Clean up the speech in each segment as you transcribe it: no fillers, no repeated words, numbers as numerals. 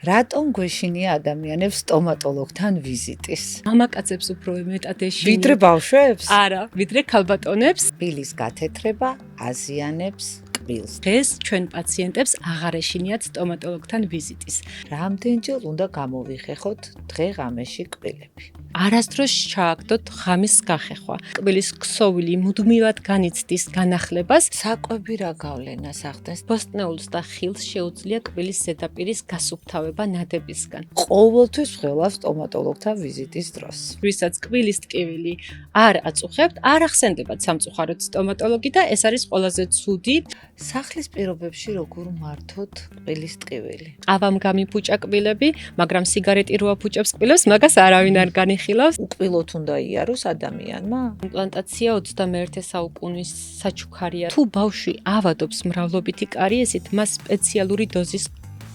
რატომ გვეშინია ადამიანებს სტომატოლოგთან ვიზიტის? მამაკაცებს უფრო მეტად ეშინია. ვიდრე ბავშვებს? არა, ვიდრე ქალბატონებს. კბილის გათეთრება აზიანებს კბილს. დღეს ჩვენ პაციენტებს აღარ ეშინიათ სტომატოლოგთან ვიზიტის. რამდენჯერ უნდა გამოვიხეხოთ დღე-ღამეში კბილები? არასდროს ჩააგდოთ ღამის გახეხვა. კბილის ქსოვილი მუდმივად განიცდის განახლებას. საკვები რა გავლენას ახდენს? ბოსტნეულს და ხილს შეუძლია კბილის ზედაპირის გასუფთავება ნადებისგან. ყოველთვის ვხელავ სტომატოლოგთან ვიზიტის დროს. ვისაც კბილის ტკივილი არ აწუხებთ, არ ახსენდებათ სამწუხაროდ სტომატოლოგი და ეს არის ყველაზე ცუდი. სახლის პირობებში როგორ მართოთ კბილის ტკივილი? ავამ გამიფუჭა კბილები, მაგრამ სიგარეტი რო აფუჭებს კბილებს, მაგას არავინ არ განიხილავს. უკბილოთ უნდა იაროს ადამიანმა? იმპლანტაცია 21 საუკუნის საჩუქარია. თუ ბავშვი ავადობს მრავლობითი კარიესით, მას სპეციალური დოზის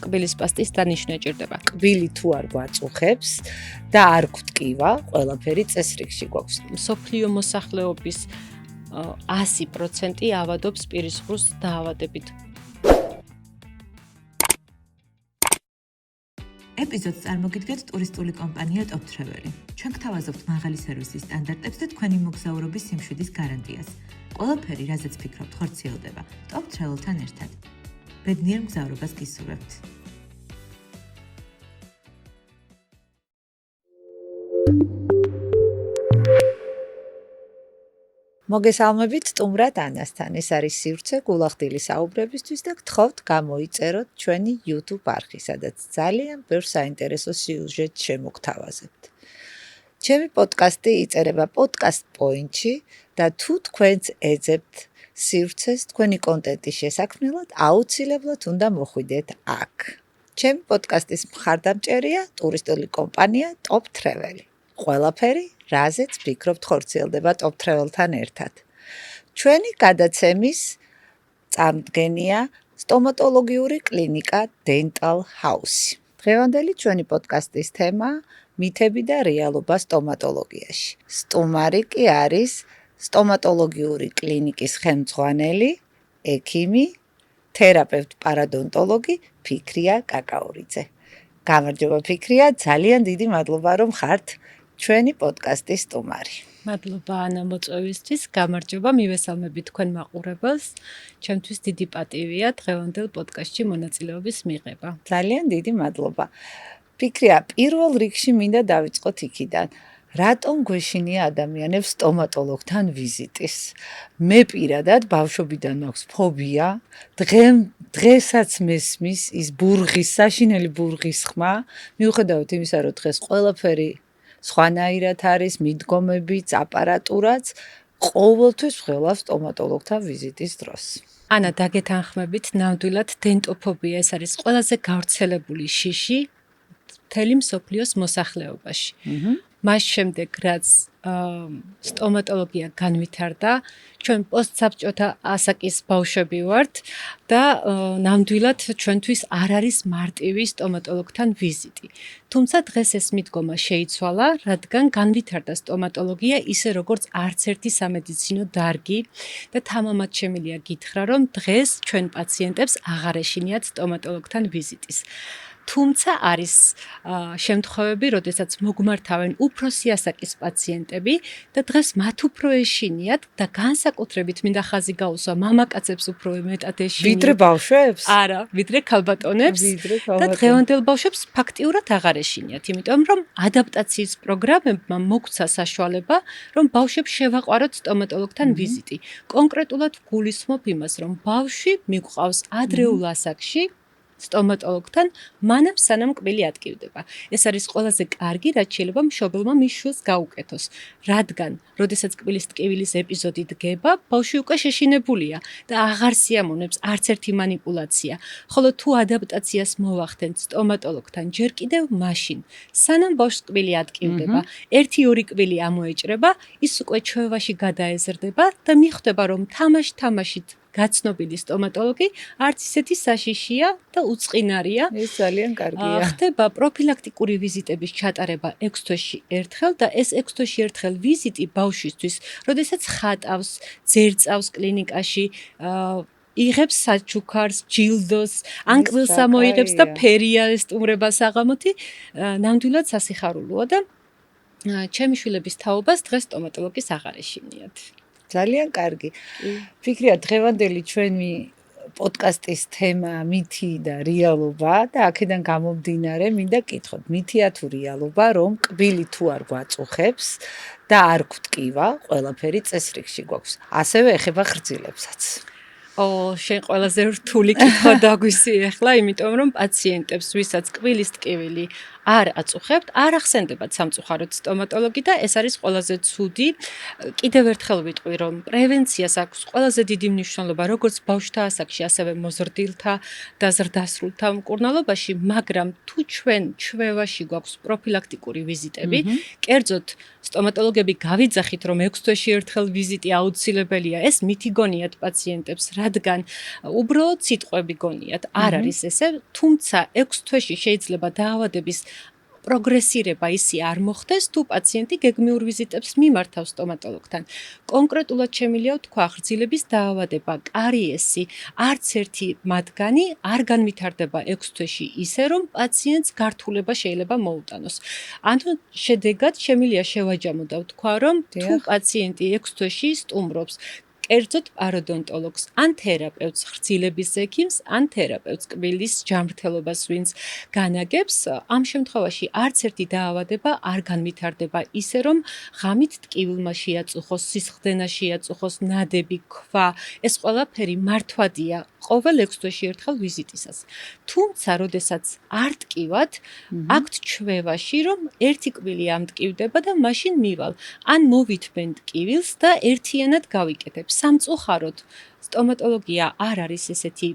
კბილის პასტის დანიშნა ჭირდება. კბილი თუ არ გვაწუხებს და არ გვტკივა, ყველაფერი წესრიგში გვაქვს. მსოფლიო მოსახლეობის 100% ავადობს პირისყრუს დაავადებით. ეპიზოდს წარმოგიდგენთ ტურისტული კომპანია Top Travel. ჩვენ გთავაზობთ მაღალი სერვისის სტანდარტებს და თქვენი მოგზაურობის სიმშვიდის გარანტიას. ყველაფერი, რაზეც ფიქრობთ, ხორციელდება Top Travel-თან ერთად. ბედნიერ მგზავრობას გისურვებთ. მოგესალმებით სტუმრად ანასთან. ეს არის სივრცე გულახდილი საუბრებისთვის და გთხოვთ გამოიწეროთ ჩვენი YouTube არხი, სადაც ძალიან ბევრ საინტერესო სიუჟეტს შემოგთავაზებთ. ჩემი პოდკასტი იწერება Podcast Point-ში და თუ თქვენც ეძებთ სივრცეს თქვენი კონტენტის შესაქმნელად, აუცილებლად უნდა მოხვიდეთ აქ. ჩემი პოდკასტის მხარდამჭერია ტურისტული კომპანია Top Travel. ყველაფერი, რაზეც ფიქრობთ, ხორციელდება Top Travel-თან ერთად. ჩვენი გადაცემის წამდგენია სტომატოლოგიური კლინიკა Dental House. დღევანდელი ჩვენი პოდკასტის თემა მითები და რეალობა სტომატოლოგიაში. სტუმარი კი არის სტომატოლოგიური კლინიკის ხელმძღვანელი, ექიმი, თერაპევტ პარადონტოლოგი ფიქრია კაკაურიძე. გამარჯობა ფიქრია, ძალიან დიდი მადლობა რომ ხართ ჩვენი პოდკასტის სტუმარი. მადლობა ანა მოწვევისთვის, გამარჯობა, მივესალმებით თქვენ მაყურებელს. ჩემთვის დიდი პატივია დღევანდელ პოდკასტში მონაწილეობის მიღება. ძალიან დიდი მადლობა. ფიქრია, პირველ რიგში მინდა დავიწყოთ იქიდან. რატომ გვეშინია ადამიანებს სტომატოლოგთან ვიზიტის? მე პირადად ბავშვობიდან მაქვს ფობია. დღესაც მესმის ის ბურღის, საშინელი ბურღის ხმა, მიუხედავად იმისა, რომ დღეს ყველაფერი სხვანაირად არის, მიდგომებიც, აპარატურაც, ყოველთვის ვხელავ სტომატოლოგთან ვიზიტის დროს. ანა, დაგეთანხმებით, ნამდვილად დენტოფობია ეს არის ყველაზე გავრცელებული შიში მთელი მსოფლიოს მოსახლეობაში. მას შემდეგ, რაც სტომატოლოგია განვითარდა, ჩვენ პოსტსაბჭოთა ასაკის ბავშვები ვართ და ნამდვილად ჩვენთვის არ არის მარტივი სტომატოლოგთან ვიზიტი. თუმცა დღეს ეს მიდგომა შეიცვალა, რადგან განვითარდა სტომატოლოგია ისე როგორც არც ერთი სამედიცინო დარგი და თამამად შემიძლია გითხრა, რომ დღეს ჩვენ პაციენტებს აღარ ეშინიათ სტომატოლოგთან ვიზიტის. თუმცა არის შემთხვევები, როდესაც მოგმართავენ უფროსი ასაკის პაციენტები და დღეს მათ უფრო ეშინიათ და განსაკუთრებით მინდა ხაზი გაუსვა მამაკაცებს უფრო მეტად ეშინიათ. ვიდრე ბავშვებს? არა, ვიდრე ქალბატონებს და დღევანდელ ბავშვებს ფაქტიურად აღარ ეშინიათ, იმიტომ რომ ადაპტაციის პროგრამებმა მოგცა საშუალება, რომ ბავშვებს შევაყვაროთ სტომატოლოგთან ვიზიტი. კონკრეტულად გულისხმობ იმას, რომ ბავშვი მიგვყავს ადრეულ ასაკში სტომატოლოგთან მანამ სანამ კბილი ატკივდება. ეს არის ყველაზე კარგი, რაც შეიძლება მშობელმა მის შვილს გაუკეთოს. რადგან, როდესაც კბილის ტკივილის ეპიზოდი დგება, ბავშვი უკვე შეშინებულია და აღარ სიამოვნებს არც ერთი манипуляცია. ხოლო თუ ადაპტაციას მოვახდენთ სტომატოლოგთან ჯერ კიდევ მაშინ, სანამ ბავშვს კბილი ატკივდება, 1-2 კბილი ამოეჭრება, ის უკვე ჩვევაში გადაეზრდება და მიხვდება, რომ თამაშით გაცნობილი სტომატოლოგი არც ისეთი საშიშია და უწყინარია. ეს ძალიან კარგია. ხდება პროფილაქტიკური ვიზიტების ჩატარება 6 თვეში ერთხელ და ეს 6 თვეში ერთხელ ვიზიტი ბავშვისთვის, როდესაც ხატავს, ძერწავს კლინიკაში, იღებს საჩუქარს, ჯილდოს, ან კბილს ამოიღებს და ფერია ესტუმრება საღამოთი, ნამდვილად სასიხარულოა და ჩემი შვილების თაობას დღეს სტომატოლოგის აღარ ეშინიათ. ძალიან კარგი. ფიქრია დღევანდელი ჩვენი პოდკასტის თემა მითი და რეალობა და აქედან გამომდინარე მინდა კითხოთ, მითია თუ რეალობა, რომ კბილი თუ არ გვაწუხებს და არ გვტკივა, ყველაფერი წესრიგში გვაქვს. ასევე ეხება ხრძილებსაც. შენ ყველაზე რთული კითხვა დაგვისიე ახლა, იმიტომ რომ პაციენტებს, ვისაც კბილის ტკივილი არ აწუხებთ, არ ახსენდებათ სამწუხაროდ სტომატოლოგი და ეს არის ყველაზე ცუდი. კიდევ ერთხელ ვიტყვი, რომ პრევენციას აქვს ყველაზე დიდი მნიშვნელობა, როგორც ბავშვთა ასაკში, ასევე მოზრდილთა და ზრდასრულთა მკურნალობაში, მაგრამ თუ ჩვენ ჩვევაში გვაქვს პროფილაქტიკური ვიზიტები, კერძოდ სტომატოლოგები გავიძახით, რომ 6 თვეში ერთხელ ვიზიტი აუცილებელია, ეს მითი გონიათ პაციენტებს, რადგან უბრალოდ სიტყვები გონიათ, არ არის ესე, თუმცა 6 თვეში შეიძლება დაავადების პროგრესირება ისი არ მოხდეს, თუ პაციენტი გეგმიურ ვიზიტებს მიმართავს სტომატოლოგთან. კონკრეტულად შემიძლია ვთქვა, ხრძილების დაავადება, კარიესი, არც ერთი მათგანი არ განვითარდება 6 თვეში ისე, რომ პაციენტს გართულება შეიძლება მოუტანოს. ანუ შედეგად შემიძლია შევაჯამო და ვთქვა, რომ თუ პაციენტი 6 თვეში სტუმრობს, კერძოდ პაროდონტოლოგს, ან თერაპევტს, ხრძილების ექიმს, ან თერაპევტს კბილის ჯანმრთელობას, ვინც განაგებს, ამ შემთხვევაში არც ერთი დაავადება არ განვითარდება ისე, რომ ღამით ტკივილმა შეაწუხოს, სისხლდენა შეაწუხოს, ნადები, ქვა, ეს ყველაფერი მართვადია ყოველ 6 თვეში ერთხელ ვიზიტისას. თუმცა, როდესაც არ ტკივათ, აქვთ ჩვევაში, რომ ერთი კბილი ამტკივდება და მაშინ მივალ, ან მოვითმენ ტკივილს და ერთიანად გავიკეთებ. სამწუხაროდ, სტომატოლოგია არ არის ესეთი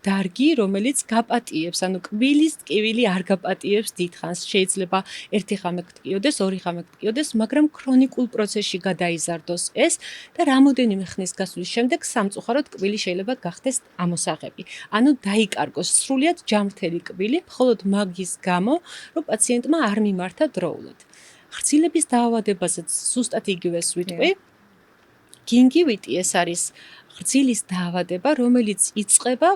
დარგი, რომელიც გაპატიებს, ანუ კბილის ტკივილი არ გაპატიებს დიდხანს. შეიძლება ერთი ღამე გტკიოდეს, ორი ღამე გტკიოდეს, მაგრამ ქრონიკულ პროცესში გადაიზარდოს ეს და რამოდენიმე ხნის გასვლის შემდეგ სამწუხაროდ კბილი შეიძლება გახდეს ამოსაღები. ანუ დაიკარგოს სრულიად ჯანმრთელი კბილი, მხოლოდ მაგის გამო, რომ პაციენტმა არ მიმართა დროულად. ხრძილების დაავადებასაც ზუსტად იგივეს ვიტყვი. გინგივიტი ეს არის ხრძილის დაავადება, რომელიც იწყება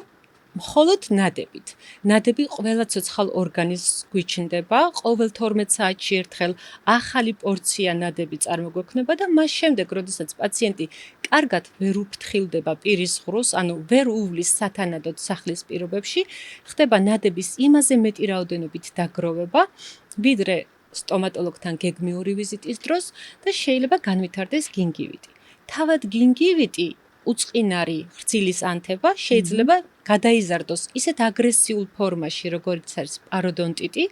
მხოლოდ ნადებით. ნადები ყველა ცოცხალ ორგანიზმს გვიჩნდება, ყოველ 12 საათში ერთხელ ახალი პორცია ნადები წარმოგვექნება და მას შემდეგ, როდესაც პაციენტი კარგად ვერ უფრთხილდება პირის ღრუს, ანუ ვერ უვლის სათანადოდ სახლის პირობებში, ხდება ნადების იმაზე მეტი რაოდენობით დაგროვება, ვიდრე სტომატოლოგთან გეგმიური ვიზიტის დროს და შეიძლება განვითარდეს გინგივიტი. თავად გინგივიტი უწყინარი ხრძილის ანთება შეიძლება გადაიზარდოს ისეთ აგრესიულ ფორმაში, როგორც არის პაროდონტიტი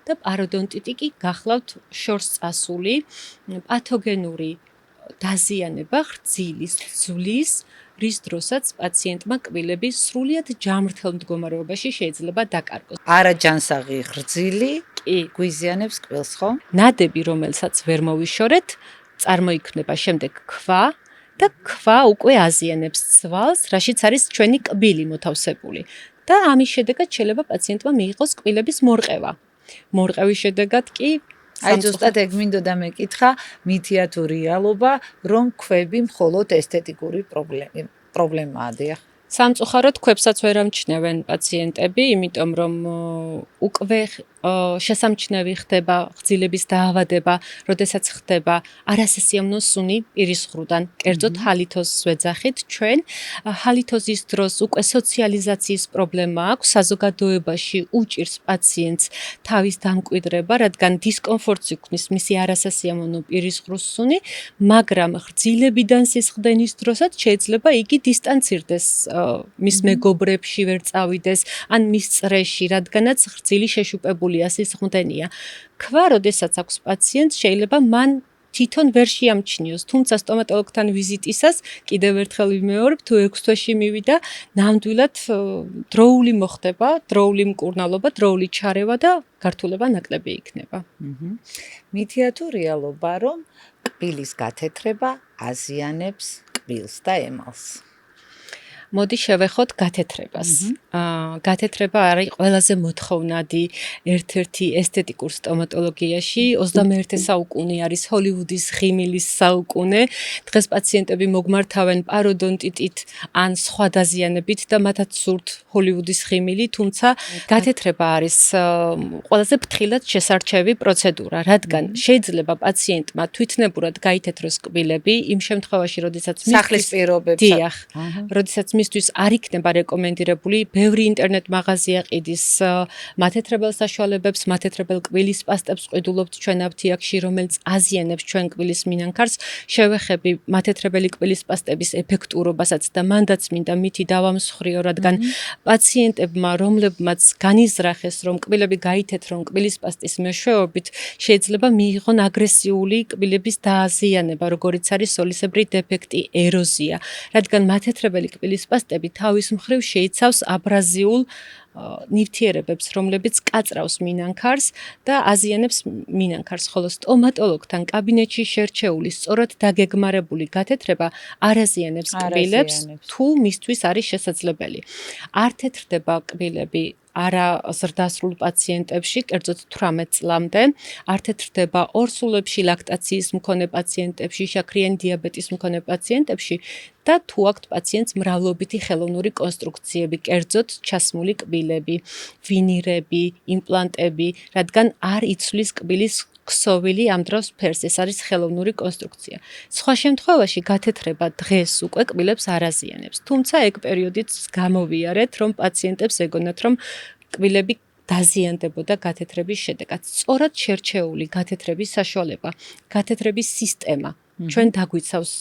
და პაროდონტიტი კი გახლავთ შორს წასული პათოგენური დაზიანება ხრძილის ძვლის, რის დროსაც პაციენტმა კბილები სრულიად ჯანმრთელ მდგომარეობაში შეიძლება დაკარგოს. არაჯანსაღი ხრძილი კი გვიზიანებს კბილს, ხო? ნადები, რომელსაც ვერ მოვიშორეთ, წარმოიქმნება შემდეგ ქვა და ქვა უკვე აზიანებს ცვალს, რაშიც არის ჩვენი კბილი მოთავსებული. და ამის შედეგად შეიძლება პაციენტმა მიიღოს კბილების მორყევა. მორყევის შედეგად კი აი ზუსტად ეგ მინდოდა მეკითხა, მითია თუ რეალობა, რომ ქვები მხოლოდ ესთეტიკური პრობლემაა, დიახ. სამწუხაროდ ქვებსაც ვერ ამჩნევენ პაციენტები, იმიტომ რომ უკვე შესამჩნევი ხდება ხრძილების დაავადება, როდესაც ხდება არასესიამოვნო სუნი პირის ღრუდან, კერძოდ ჰალითოზის ვეძახით ჩვენ. ჰალითოზის დროს უკვე სოციალიზაციის პრობლემა აქვს, საზოგადოებაში უჭირს პაციენტს თავის დამკვიდრება, რადგან დისკომფორტს იქმნის მისი არასესიამოვნო პირის ღრუს სუნი, მაგრამ ხრძილებიდან სისხლდენის დროსაც შეიძლება იგი დისტანცირდეს მის მეგობრებში ვერ წავიდეს, ან მის წრეში, რადგანაც ხრძილი შეშუპებულია, სისხლდენია. ქვა, როდესაც აქვს პაციენტს, შეიძლება მან თვითონ ვერ შეამჩნიოს, თუმცა სტომატოლოგთან ვიზიტისას კიდევ ერთხელ ვიმეორებ, თუ 6 თვეში მივიდა, ნამდვილად დროული მოხდება, დროული მკურნალობა, დროული ჩარევა და გართულება ნაკლები იქნება. მითია თუ რეალობა, რომ კბილის გათეთრება აზიანებს კბილს და ემალს? მოდი შევეხოთ გათეთრებას. გათეთრება არის ყველაზე მოთხოვნადი ერთ-ერთი ესთეტიკურ სტომატოლოგიაში 21 საუკუნე არის ჰოლივუდის ღიმილის საუკუნე. დღეს პაციენტები მოგმართავენ პაროდონტიტით ან სხვა დაზიანებით და მათაც სურთ ჰოლივუდის ღიმილი, თუმცა გათეთრება არის ყველაზე ფრთხილად შესარჩევი პროცედურა, რადგან შეიძლება პაციენტმა თვითნებურად გაითეთროს კბილები იმ შემთხვევაში, როდესაც სახლის პირობებსაც. დიახ, როდესაც მისთვის არ იქნება რეკომენდირებული, ბევრი ინტერნეტ მაღაზია ყიდის მათეთრებელ საშუალებებს, მათეთრებელ კბილის პასტებს ყიდულობთ ჩვენ აფთიაქში, რომელიც აზიანებს ჩვენ კბილის მინანქარს. შევეხები მათეთრებელი კბილის პასტების ეფექტურობასაც და მანდაც მინდა მითი დავამსხვრიო, რადგან პაციენტებმა, რომლებმაც განიზრახეს, რომ კბილები გაითეთრონ კბილის პასტის მეშვეობით, შეიძლება მიიღონ აგრესიული კბილების დააზიანება, როგორიც არის სოლისებრი დეფექტი, ეროზია, რადგან მათეთრებელი კბილის პასტები თავის მხრივ შეიცავს აბრაზიულ ნივთიერებებს, რომლებიც კაწრავს მინანქარს და აზიანებს მინანქარს, ხოლო სტომატოლოგთან კაბინეტში შერჩეული, სწორად დაგეგმარებული გათეთრება არ აზიანებს კბილებს, თუ მისთვის არის შესაძლებელი. არ თეთრდება კბილები არა ზრდასრულ პაციენტებში, კერძოდ 18 წლამდე, არ თეთრდება ორსულებში, ლაქტაციის მქონე პაციენტებში, შაქრიანი დიაბეტის მქონე პაციენტებში და თუ აქვთ პაციენტს მრავლობითი ხელოვნური კონსტრუქციები, კერძოდ ჩასმული კბილები, ვინირები, იმპლანტები, რადგან არ იცვლის კბილის ქსოვილი ამ დროს ფერს, ეს არის ხელოვნური კონსტრუქცია. სხვა შემთხვევაში გათეთრება დღეს უკვე კბილებს არ აზიანებს. თუმცა ეგ პერიოდიც გამოვიარეთ, რომ პაციენტებს ეგონათ, რომ კბილები დაზიანდებოდა გათეთრების შედეგად. სწორად შერჩეული გათეთრების საშუალება, გათეთრების სისტემა ჩვენ დაგვიცავს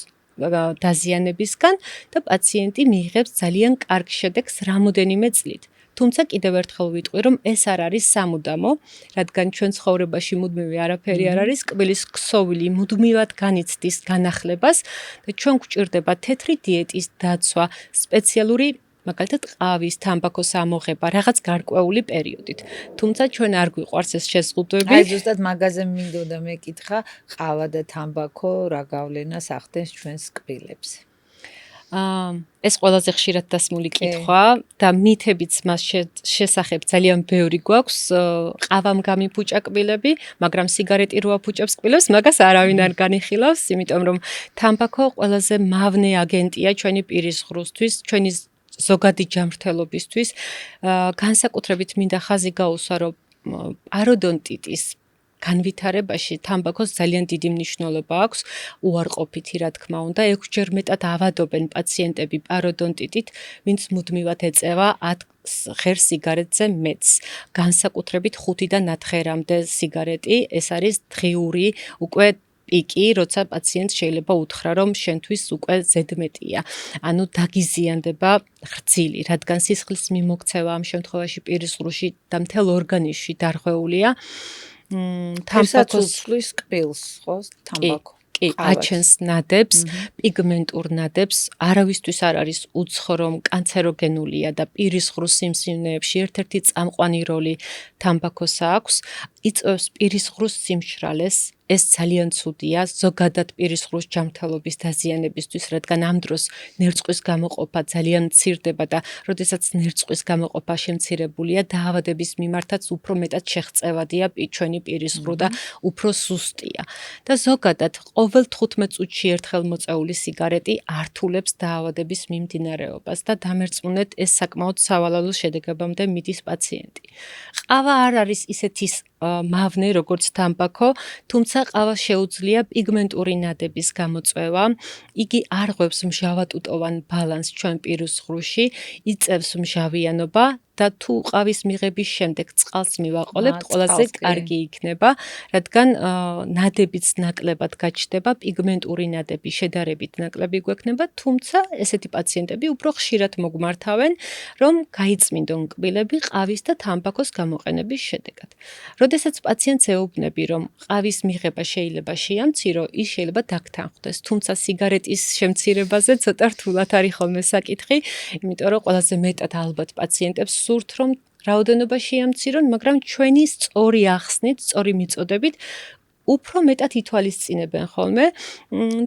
დაზიანებისგან და პაციენტი მიიღებს ძალიან კარგ შედეგს რამოდენიმე წლით. თუმცა კიდევ ერთხელ ვიტყვი, რომ ეს არ არის სამუდამო, რადგან ჩვენ ცხოვრებაში მუდმივი არაფერი არ არის, კბილის ქსოვილი მუდმივად განიცდის განახლებას და ჩვენ გვჭირდება თეთრი დიეტის დაცვა, სპეციალური მაგალითად ყავის, თამბაქოს ამოღება რაღაც გარკვეული პერიოდით. თუმცა ჩვენ არ გვიყვარს ეს შეზღუდვები. აი ზუსტად მაგაზე მინდოდა მეკითხა, ყავა და თამბაქო რა გავლენას ახდენს ჩვენს კბილებს. ეს ყველაზე ხშირად დასმული კითხვა და მითებიც მას შესახებ ძალიან ბევრი გვაქვს. ყავამ გამიფუჭა კბილები, მაგრამ სიგარეტი რო აფუჭებს კბილებს, მაგას არავინ არ განიხილავს, იმიტომ რომ თამბაქო ყველაზე მავნე აგენტია ჩვენი პირის ღრუსთვის, ჩვენი ზოგადი ჯანმრთელობისთვის. განსაკუთრებით მინდა ხაზი გაუსვა, რომ პაროდონტიტის განვითარებაში თამბაქოს ძალიან დიდი მნიშვნელობა აქვს, უარყოფითი რა თქმა უნდა, 6-ჯერ მეტად ავადობენ პაციენტები პაროდონტიტით, ვინც მუდმივად ეწევა 10 ღერ სიგარეტზე მეტს. განსაკუთრებით 5-დან 9 ღერამდე სიგარეტი, ეს არის დღიური უკვე პიკი, როცა პაციენტს შეიძლება უთხრა, რომ შენთვის უკვე ზედმეტია. ანუ დაგიზიანდება რძილი, რადგან სისხლის მიმოქცევა ამ შემთხვევაში პირის ღრუში და მთელ ორგანიზმში დარღვეულია. თამბაქოს უცვლის კბილს, ხო, თამბაქო. კი, აჩენს ნადებს, პიგმენტურ ნადებს, არავისთვის არ არის უცხო, რომ კანცეროგენულია და პირის ღრუს სიმსივნეებში ერთ-ერთი წამყვანი როლი თამბაქოს აქვს, იწვევს პირის ღრუს სიმშრალეს. ეს ძალიან ცუდია ზოგადად პირის ღრუს ჯანმრთელობის დაზიანებისთვის, რადგან ამ დროს ნერწყვის გამოყოფა ძალიან მცირდება და როდესაც ნერწყვის გამოყოფა შემცირებულია, დაავადების მიმართაც უფრო მეტად შეღწევადია ჩვენი პირის ღრუ და უფრო სუსტია. და ზოგადად ყოველ 15 წუთში ერთხელ მოწეული სიგარეტი ართულებს დაავადების მიმდინარეობას და დამერწმუნეთ ეს საკმაოდ სავალალო შედეგებამდე მიდის პაციენტი. ყავა არ არის ისეთის მავნე როგორც თამბაქო, თუმცა ყავა შეუძლია პიგმენტური ნადების გამოწვევა. იგი არღვევს მჟავატუტოვან ბალანსს ჩვენ პირის ღრუში, იწევს მჟავიანობა და თუ ყავის მიღების შემდეგ წყალს მივაყოლებთ, ყველაზე კარგი იქნება, რადგან ნადებიც ნაკლებად გაჩნდება, პიგმენტური ნადები შედარებით ნაკლები გვექნება, თუმცა ესეთი პაციენტები უფრო ხშირად მოგმართავენ, რომ გაიწმინდონ კბილები ყავის და თამბაქოს გამოყენების შედეგად. როდესაც პაციენტს ეუბნები, რომ ყავის მიღება შეიძლება შეამცირო, ის შეიძლება დაგთანხმდეს, თუმცა სიგარეტის შემცირებაზე ცოტა რთულად არის ხოლმე საკითხი, იმიტომ რომ ყველაზე მეტად ალბათ პაციენტებს სურთ, რომ რაოდენობა შეამცირონ, მაგრამ ჩვენი სწორი ახსნით, სწორი მიწოდებით უფრო მეტად ითვალისწინებენ ხოლმე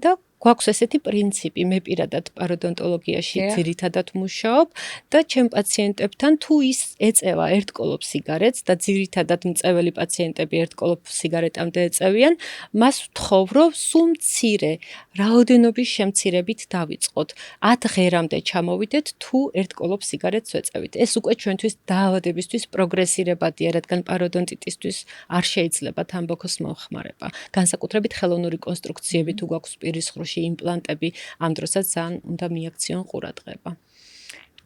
და გვაქვს ესეთი პრინციპი, მე პირადად პაროდონტოლოგიაში ძირითადად მუშაობ და ჩემ პაციენტებთან თუ ის ეწევა ერთკოლოფ სიგარეტს და ძირითადად მწეველი პაციენტები ერთკოლოფ სიგარეტამდე ეწევიან, მას ვთხოვ, რომ სულ მცირე რაოდენობის შემცირებით დავიწყოთ. 10 ღერამდე ჩამოვიდეთ თუ ერთკოლოფ სიგარეტს ვეწევით. ეს უკვე ჩვენთვის დაავადებისთვის პროგრესირებადია, რადგან პაროდონტიტისთვის არ შეიძლება თამბაქოს მოხმარება. განსაკუთრებით ხელოვნური კონსტრუქციები თუ გვაქვს პირის ღრუში იმპლანტები, ამ დროსაც ძალიან უნდა მიაქციონ ყურადღება.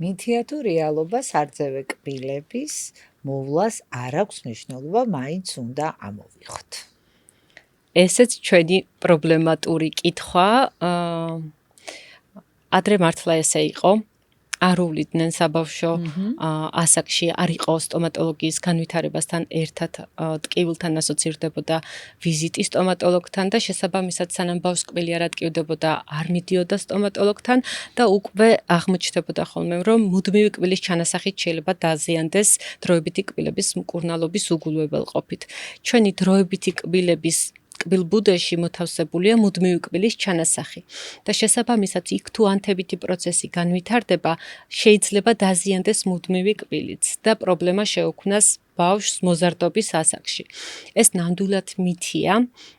მითია თუ რეალობა სარძევე კბილების მოვლას არ აქვს მნიშვნელობა, მაინც უნდა ამოვიღოთ. ესეც ჩვენი პრობლემატური კითხვა. ადრე მართლა ესე იყო. არ უვლიდნენ საბავშვო ასაკში არ იყო სტომატოლოგიის განვითარებასთან ერთად ტკივილთან ასოცირდებოდა ვიზიტი სტომატოლოგთან და შესაბამისად სანამ ბავშვს კბილი არ ატკივდებოდა არ მიდიოდა სტომატოლოგთან და უკვე აღმოჩნდებოდა ხოლმე რომ მუდმივი კბილის ჩანასახით შეიძლება დაზიანდეს დროებითი კბილების მკურნალობის უგულებელყოფით. ჩვენი დროებითი კბილების კბილბუდეში მოთავსებულია მუდმივი კბილის ჩანასახი და შესაბამისად იქ თუ ანთებითი პროცესი განვითარდება, შეიძლება დაზიანდეს მუდმივი კბილიც და პრობლემა შეუქმნას ბავშვს მოზარდობის ასაკში. ეს ნამდვილად მითია,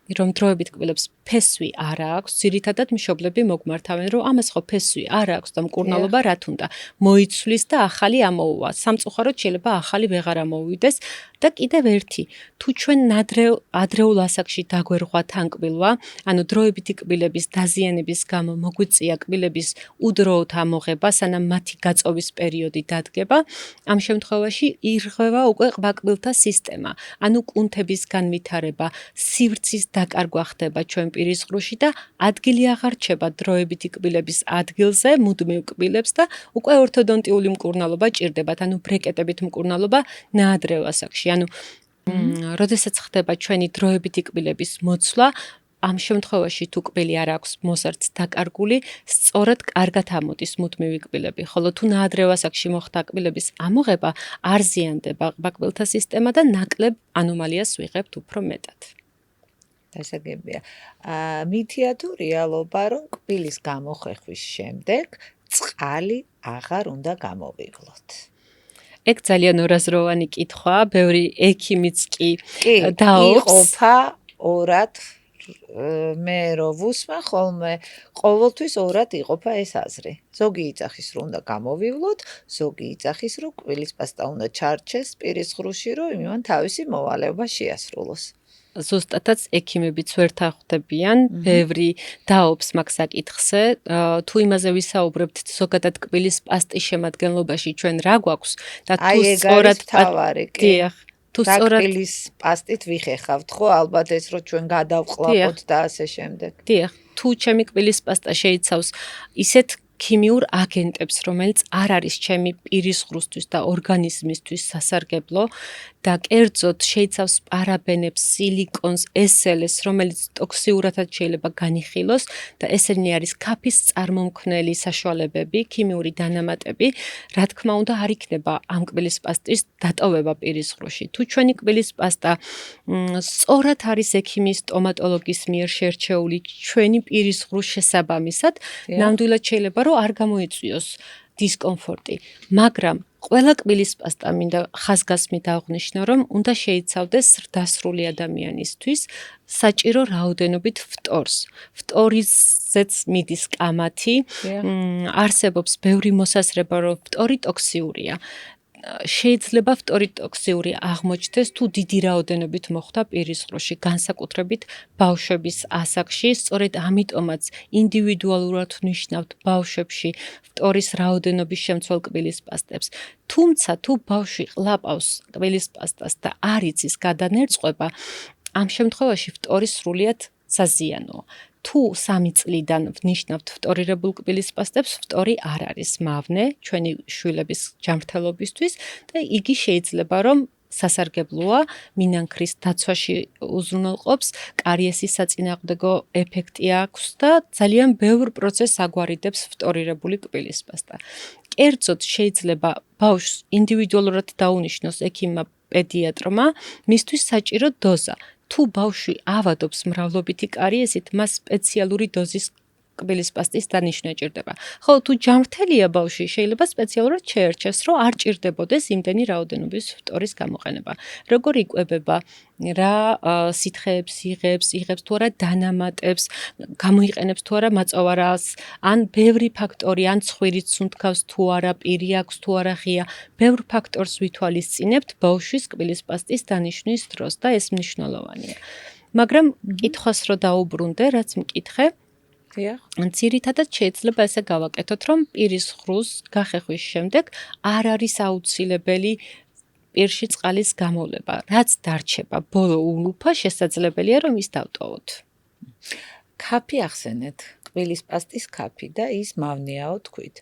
რომ დროებით კბილებს ფესვი არ აქვს, ძირითადად მშობლები მოგმართავენ, რომ ამას ხო ფესვი არ აქვს და მკურნალობა რა თუნდა, მოიცვლის და ახალი ამოუვა. სამწუხაროდ შეიძლება ახალი ვეღარ ამოუვიდეს და კიდევ ერთი, თუ ჩვენ ადრეულ ასაკში დაგვერღვათ ან კბილვა, ანუ დროებითი კბილების დაზიანების გამო მოგვიწია კბილების უდროოდ ამოღება, სანამ მათი გაწოვის პერიოდი დადგება, ამ შემთხვევაში ირღვევა უკვე ყბაკბილთა სისტემა, ანუ კუნთების განვითარება, სივრცის დაკარგვა ხდება ჩვენ პირის ღრუში და ადგილი აღარ რჩება დროებითი კბილების ადგილზე, მუდმივ კბილებს და უკვე ორთოდონტიული მკურნალობა ჭირდებათ, ანუ ბრეკეტებით მკურნალობა ნაადრევ ასაკში. ანუ როდესაც ხდება ჩვენი დროებითი კბილების მოცვლა, ამ შემთხვევაში თუ კბილი არ აქვს მოზარდს დაკარგული, სწორად კარგად ამოდის მუდმივი კბილები, ხოლო თუ ნაადრევ ასაკში მოხდა კბილების ამოღება, არ ზიანდება ყბაკბილთა სისტემა და ნაკლებ ანომალიას ვიღებთ უფრო მეტად. დასაგებია. მითია თუ რეალობა, რომ კბილის გამოხეხვის შემდეგ წყალი აღარ უნდა გამოვივლოთ. ეგ ძალიან ორაზროვანი კითხვაა, ბევრი ექიმიც კი დაობს. იყოფა ორად, მე რო ვუსმა ხოლმე, ყოველთვის ორად იყოფა ეს აზრი. ზოგი იცახის, რომ უნდა გამოვივლოთ, ზოგი იცახის, რომ კბილის პასტა უნდა ჩარჩეს პირის ღრუში, რომ იმან თავისი მოვალეობა შეასრულოს. ზუსტადაც ექიმებიც ვერ თახვდებიან, ბევრი დაობს მაგ საკითხზე. თუ იმაზე ვისაუბრებთ, ზოგადად კბილის პასტის შემადგენლობაში ჩვენ რა გვაქვს და თუ სწორად თავარი კი. დიახ, თუ სწორად კბილის პასტით ვიხეხავთ, ხო, ალბათ ეს რო ჩვენ გადავყლაპოთ და ასე შემდეგ. დიახ, თუ ჩემი კბილის პასტა შეიცავს ისეთ ქიმიურ აგენტებს, რომელიც არ არის ჩემი პირის ღრუსთვის და ორგანიზმისთვის სასარგებლო და კერძოდ შეიცავს პარაბენებს, სილიკონს, ესელეს, რომელიც ტოქსიურადაც შეიძლება განიხილოს და ესენი არის ქაფის წარმომქმნელი საშუალებები, ქიმიური დანამატები, რა თქმა უნდა არ იქნება ამ კბილის პასტის დატოვება პირის ღრუში. თუ ჩვენი კბილის პასტა სწორად არის ექიმის, სტომატოლოგის მიერ შერჩეული ჩვენი პირის ღრუს შესაბამისად, ნამდვილად შეიძლება რომ არ გამოიწვიოს დისკომფორტი, მაგრამ ყველა კბილის პასტა მინდა ხაზგასმით აღნიშნო, რომ უნდა შეიცავდეს ზრდასრული ადამიანისთვის საჭირო რაოდენობით ფტორს. ფტორიზეც მიდის კამათი, არსებობს ბევრი მოსაზრება, რომ ფტორი ტოქსიურია. შეიძლება ფტორი ტოქსიური აღმოჩნდეს თუ დიდი რაოდენობით მოხდა პირის ღრუში, განსაკუთრებით ბავშვების ასაკში, სწორედ ამიტომაც ინდივიდუალურად ვნიშნავთ ბავშვებში ფტორის რაოდენობის შემცველ კბილის პასტებს. თუმცა თუ ბავშვი ყლაპავს კბილის პასტას და არ იცის გადანერწყვა, ამ შემთხვევაში ფტორი სრულიად საზიანოა. თუ 3 წლიდან ვნიშნავთ ფტორირებულ კბილის პასტებს, ფტორი არ არის მავნე ჩვენი შვილების ჯანმრთელობისთვის და იგი შეიძლება რომ სასარგებლოა, მინანქრის დაცვაში უზრუნველყოფს, კარიესის საწინააღმდეგო ეფექტი აქვს და ძალიან ბევრ პროცესს აგვარიდებს ფტორირებული კბილის პასტა. კერძოდ შეიძლება ბავშვს ინდივიდუალურად დაუნიშნოს ექიმმა პედიატრმა, მისთვის საჭირო დოზა. თუ ბავშვი ავადობს მრავლობითი კარიესით, მას სპეციალური დოზის კბილის პასტის დანიშნა ჭირდება. ხოლო თუ ჯამრთელია ბავშვი, შეიძლება სპეციალურად შეერჩეს, რომ არ ჭირდებოდეს იმდენი რაოდენობის ფტორის გამოყენება. როგორ იკვებება, რა სითხეებს იღებს თუ არა დანამატებს, გამოიყენებს თუ არა მაწოვარას, ან ბევრი ფაქტორი, ან ცხვირიც სუნთქავს თუ არა, პირი აქვს თუ არა ღია, ბევრ ფაქტორს ვითვალისწინებთ ბავშვის კბილის პასტის დანიშვნის დროს და ეს მნიშვნელოვანია. მაგრამ კითხვას რო დაუბრუნდე, რაც მკითხე, ძირითადად შეიძლება ესე გავაკეთოთ, რომ პირის ღრუს გახეხვის შემდეგ არ არის აუცილებელი პირში წყალის გამოვლება, რაც დარჩება ბოლო ულუფა შესაძლებელია რომ ის დავტოვოთ. ქაფი ახსენეთ, კბილის პასტის ქაფი და ის მავნეაო თქვით.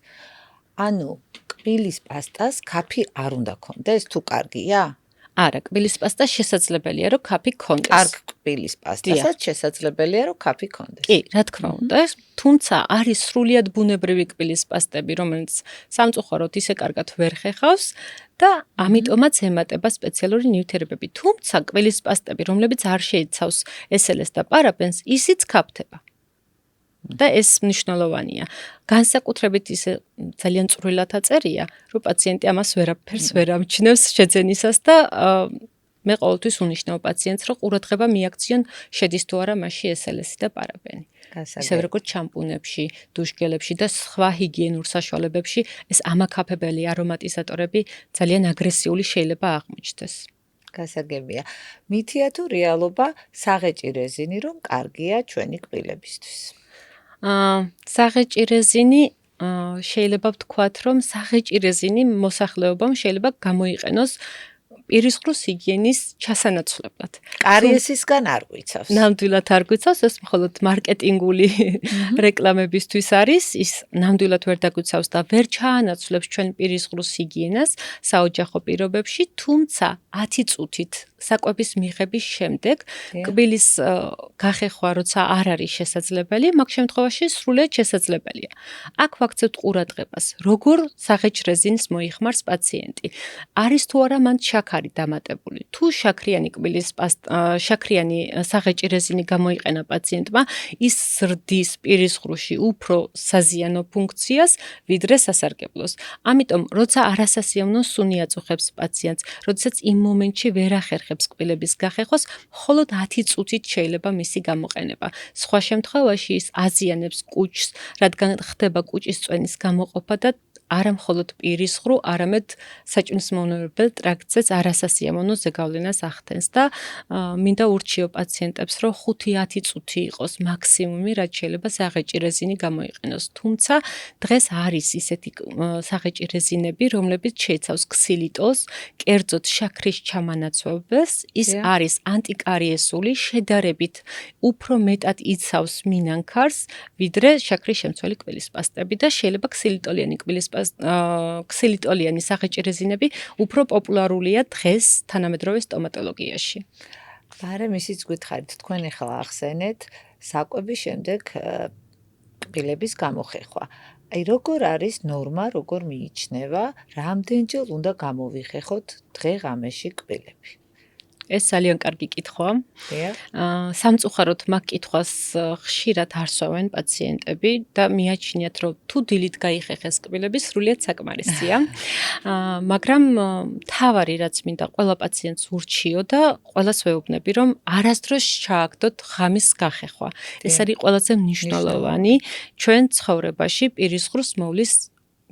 ანუ კბილის პასტას ქაფი არ უნდა ქონდეს თუ კარგია? არა, კბილის პასტა შესაძლებელია რომ ქაფი ქონდეს. კარგ კბილის პასტასაც შესაძლებელია რომ ქაფი ქონდეს. კი, რა თქმა უნდა, თუმცა არის სრულიად ბუნებრივი კბილის პასტები, რომელიც სამწუხაროდ ისე კარგად ვერ ხეხავს და ამიტომაც ემატება სპეციალური ნივთიერებები. თუმცა კბილის პასტები, რომლებიც არ შეიცავს ესელეს და პარაბენს, ისიც ქაფთება. და ეს მნიშვნელოვანია. განსაკუთრებით ისე ძალიან წვრილად აწერია, რომ პაციენტი ამას ვერაფერს ვერ ამჩნევს შეძენისას და მე ყოველთვის უნიშნავ პაციენტს, რომ ყურადღება მიაქციონ შედის თუ არა მასში ესელესი და პარაბენი. ისევ როგორც შამპუნებში, დუშგელებში და სხვა ჰიგიენურ საშუალებებში ეს ამაქაფებელი არომატიზატორები ძალიან აგრესიული შეიძლება აღმოჩნდეს. გასაგებია. მითია თუ რეალობა საღეჭი რეზინი რომ კარგია ჩვენი კბილებისთვის? საღეჭი რეზინი შეიძლება ვთქვათ, რომ საღეჭი რეზინი მოსახლეობამ შეიძლება გამოიყენოს პირის ღრუს ჰიგიენის ჩასანაცვლებლად. კარიესისგან არ გვიცავს. ნამდვილად არ გვიცავს, ეს მხოლოდ მარკეტინგული რეკლამებისთვის არის, ის ნამდვილად ვერ დაგვიცავს და ვერ ჩაანაცვლებს ჩვენ პირის ღრუს ჰიგიენას საოჯახო პირობებში, თუმცა 10 წუთით საკვების მიღების შემდეგ კბილის გახეხვა როცა არ არის შესაძლებელი, მაგ შემთხვევაში სრულიად შესაძლებელია. აქ ვაქცევთ ყურადღებას, როგორ საღეჭ რეზინს მოიხმარს პაციენტი. არის თუ არა მან შაქარი დამატებული. თუ შაქრიანი კბილის შაქრიანი საღეჭი რეზინი გამოიყენა პაციენტმა, ის ზრდის პირის ღრუში უფრო საზიანო ფუნქციას, ვიდრე სასარგებლოს. ამიტომ, როცა არასასიამოვნო სუნი აწუხებს პაციენტს, როდესაც იმ მომენტში ვერ ახერხებს კბილების გახეხვას, მხოლოდ 10 წუთით შეიძლება მისი გამოყენება. სხვა შემთხვევაში ის აზიანებს კუჭს, რადგან ხდება კუჭის წვენის გამოყოფა და არა მხოლოდ პირის ღრუ, არამედ საჭმლის მომნელობელ ტრაქტზეც არასასიამოვნო ზეგავლენას ახდენს და მინდა ურჩიო პაციენტებს, რომ 5-10 წუთი იყოს მაქსიმუმი, რაც შეიძლება საღეჭი რეზინი გამოიყენოს. თუმცა დღეს არის ისეთი საღეჭი რეზინები, რომლებიც შეიცავს ქსილიტოლს, კერძოდ შაქრის ჩამანაცვლებას, ის არის ანტიკარიესული, შედარებით უფრო მეტად იცავს მინანქარს, ვიდრე შაქრის შემცველი კბილის პასტები და შეიძლება ქსილიტოლიანი კბილის ქსილიტოლიანი საღეჭი რეზინები უფრო პოპულარულია დღეს თანამედროვე სტომატოლოგიაში. ბარემ ისიც გითხარით, თქვენ ახლა ახსენეთ საკვების შემდეგ კბილების გამოხეხვა. აი როგორ არის ნორმა, როგორ მიიჩნევა, რამდენჯერ უნდა გამოვიხეხოთ დღე-ღამეში კბილები? ეს ძალიან კარგი კითხვაა. სამწუხაროდ მაგ კითხვას ხშირად არსვავენ პაციენტები და მიაჩნიათ, რომ თუ დილით გაიხეხეს კბილები, სრულიად საკმარისია. მაგრამ თავარი რაც მინდა ყველა პაციენტს ურჩიო და ყველას ვეუბნები, რომ არასდროს ჩააგდოთ ღამის გახეხვა. ეს არის ყველაზე მნიშვნელოვანი ჩვენ ცხოვრებაში პირის ღრუს მოვლის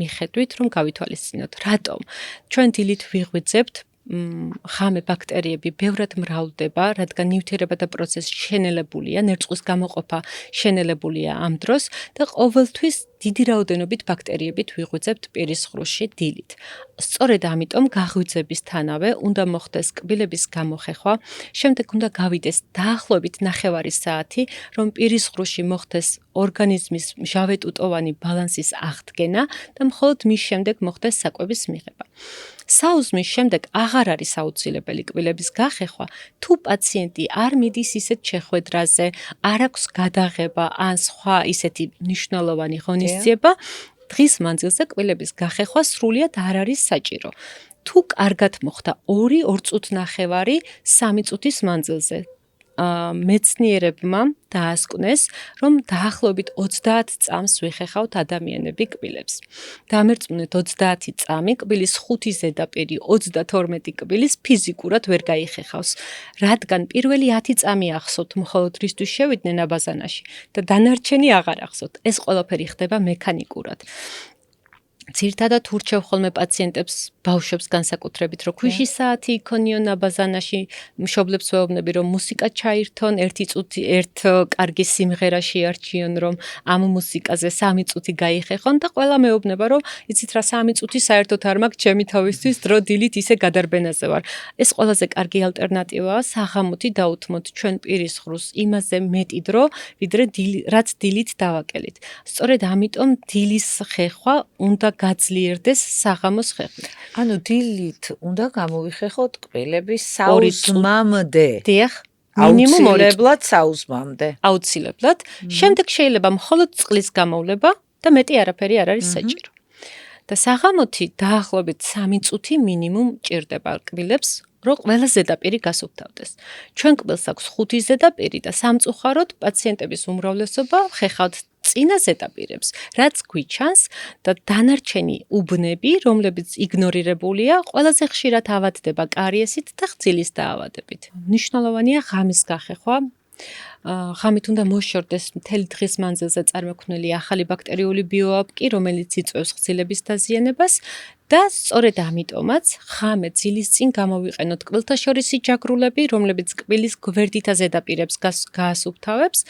მიხედვით, რომ გავითვალისწინოთ. რატომ? ჩვენ დილით ვიღვიძებთ ღამე ბაქტერიები ბევრად მრავლდება, რადგან ნივთიერება და პროცესი შენელებულია, ნერწყვის გამოყოფა შენელებულია ამ დროს და ყოველთვის დიდი რაოდენობით ბაქტერიებით ვიღვიძებთ პირის ღრუში დილით. სწორედ ამიტომ გაღვიძებისთანავე უნდა მოხდეს კბილების გამოხეხვა, შემდეგ უნდა გავიდეს დაახლოებით 9 საათი, რომ პირის ღრუში მოხდეს ორგანიზმის მჟავე-ტუტოვანი ბალანსის აღდგენა და მხოლოდ მის შემდეგ მოხდეს საკვების მიღება. საუზმის შემდეგ აღარ არის აუცილებელი კბილების გახეხვა, თუ პაციენტი არ მიდის ისეთ შეხვედრაზე, არ აქვს გადაღება ან სხვა ისეთი მნიშვნელოვანი ღონისძიება, დღის მანძილზე კბილების გახეხვა სრულიად არ არის საჭირო. თუ კარგად მოხდა 2 წუთნახევარი 3 წუთის მანძილზე, მეცნიერებმა დაასკვნეს, რომ დაახლოებით 30 წამს ვიხეხავთ ადამიანები კბილებს. დამერწმუნეთ 30 წამი კბილის 5 ზედაპირი 32 კბილის ფიზიკურად ვერ გაიხეხავს, რადგან პირველი 10 წამი ახსოვთ მხოლოდ რისთვის შევიდნენ აბაზანაში და დანარჩენი აღარ ახსოვთ. ეს ყველაფერი ხდება მექანიკურად. ძირითადად ურჩევ ხოლმე პაციენტებს, ბავშვებს განსაკუთრებით, რომ ქვიშის საათი იქონიონ აბაზანაში, მშობლებს ვეუბნები, რომ მუსიკა ჩაირთონ, ერთი წუთი ერთ კარგი სიმღერა შეარჩიონ, რომ ამ მუსიკაზე 3 წუთი გაიხეხონ და ყველა მეუბნება, რომ იცით რა 3 წუთი საერთოდ არ მაქვს ჩემი თავისთვის, დრო დილით ისე გადარბენაზე ვარ. ეს ყველაზე კარგი ალტერნატივაა საღამოთი დაუთმოთ ჩვენ პირის ხრუს იმაზე მეტი დრო, ვიდრე რაც დილით დავაკელით. სწორედ ამიტომ დილის ხეხვა უნდა გაძლიერდეს საღამოს ხეხვით. ანუ დილით უნდა გამოვიხეხოთ კბილები საუზმამდე. დიახ, მინიმუმ 2 აუცილებლად საუზმამდე. აუცილებლად. შემდეგ შეიძლება მხოლოდ წყლის გამოვლება და მეტი არაფერი არ არის საჭირო. და საღამოთი დაახლოებით 3 წუთი მინიმუმ ჭირდება კბილებს, რომ ყველა ზედაპირი გასუფთავდეს. ჩვენ კბილს აქვს 5 ზედაპირი და სამწუხაროდ პაციენტების უმრავლესობა ხეხავთ წინა ზედაპირებს, რაც გვიჩანს და დანარჩენი უბნები, რომლებიც იგნორირებულია, ყველაზე ხშირად ავადდება კარიესით და ხძილის დაავადებით. მნიშვნელოვანია ღამის გახეხვა. ღამით უნდა მოშორდეს მთელი დღის მანძილზე წარმოქმნილი ახალი ბაქტერიული ბიოაპკი, რომელიც იწვევს ხძილების დაზიანებას და სწორედ ამიტომაც ღამე ძილის წინ გამოვიყენოთ კბილთაშორისი ჯაგრულები, რომლებიც კბილის გვერდითა ზედაპირებს გაასუფთავებს,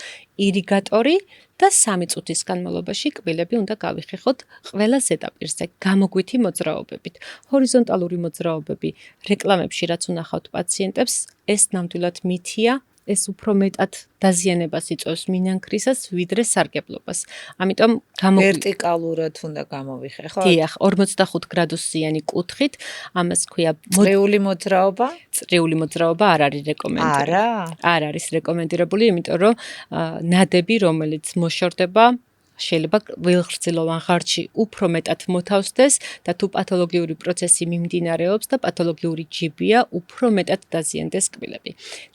ირიგატორი და 3 წუთის განმავლობაში კბილები უნდა გავიხეხოთ ყველა ზედაპირზე გამოგვითი მოძრაობებით. ჰორიზონტალური მოძრაობები რეკლამებში რაც უნახავთ პაციენტებს, ეს ნამდვილად მითია. ეს უფრო მეტად დაზიანებას იწვევს მინანქრისას, ვიდრე სარგებლობას. ამიტომ ვერტიკალურად უნდა გამოვიხეხოთ. დიახ, 45 გრადუსიანი კუთხით, ამას ქვია წრიული მოძრაობა. წრიული მოძრაობა არ არის რეკომენდებული. არ არის რეკომენდებული, იმიტომ რომ ნადები, რომელიც მოშორდება, შეიძლება ველღრწილოვან ღარჯში უფრო მეტად მოთავსდეს და თუ პათოლოგიური პროცესი მიმდინარეობს და პათოლოგიური ჯიბია, უფრო მეტად დაზიანდეს კბილები.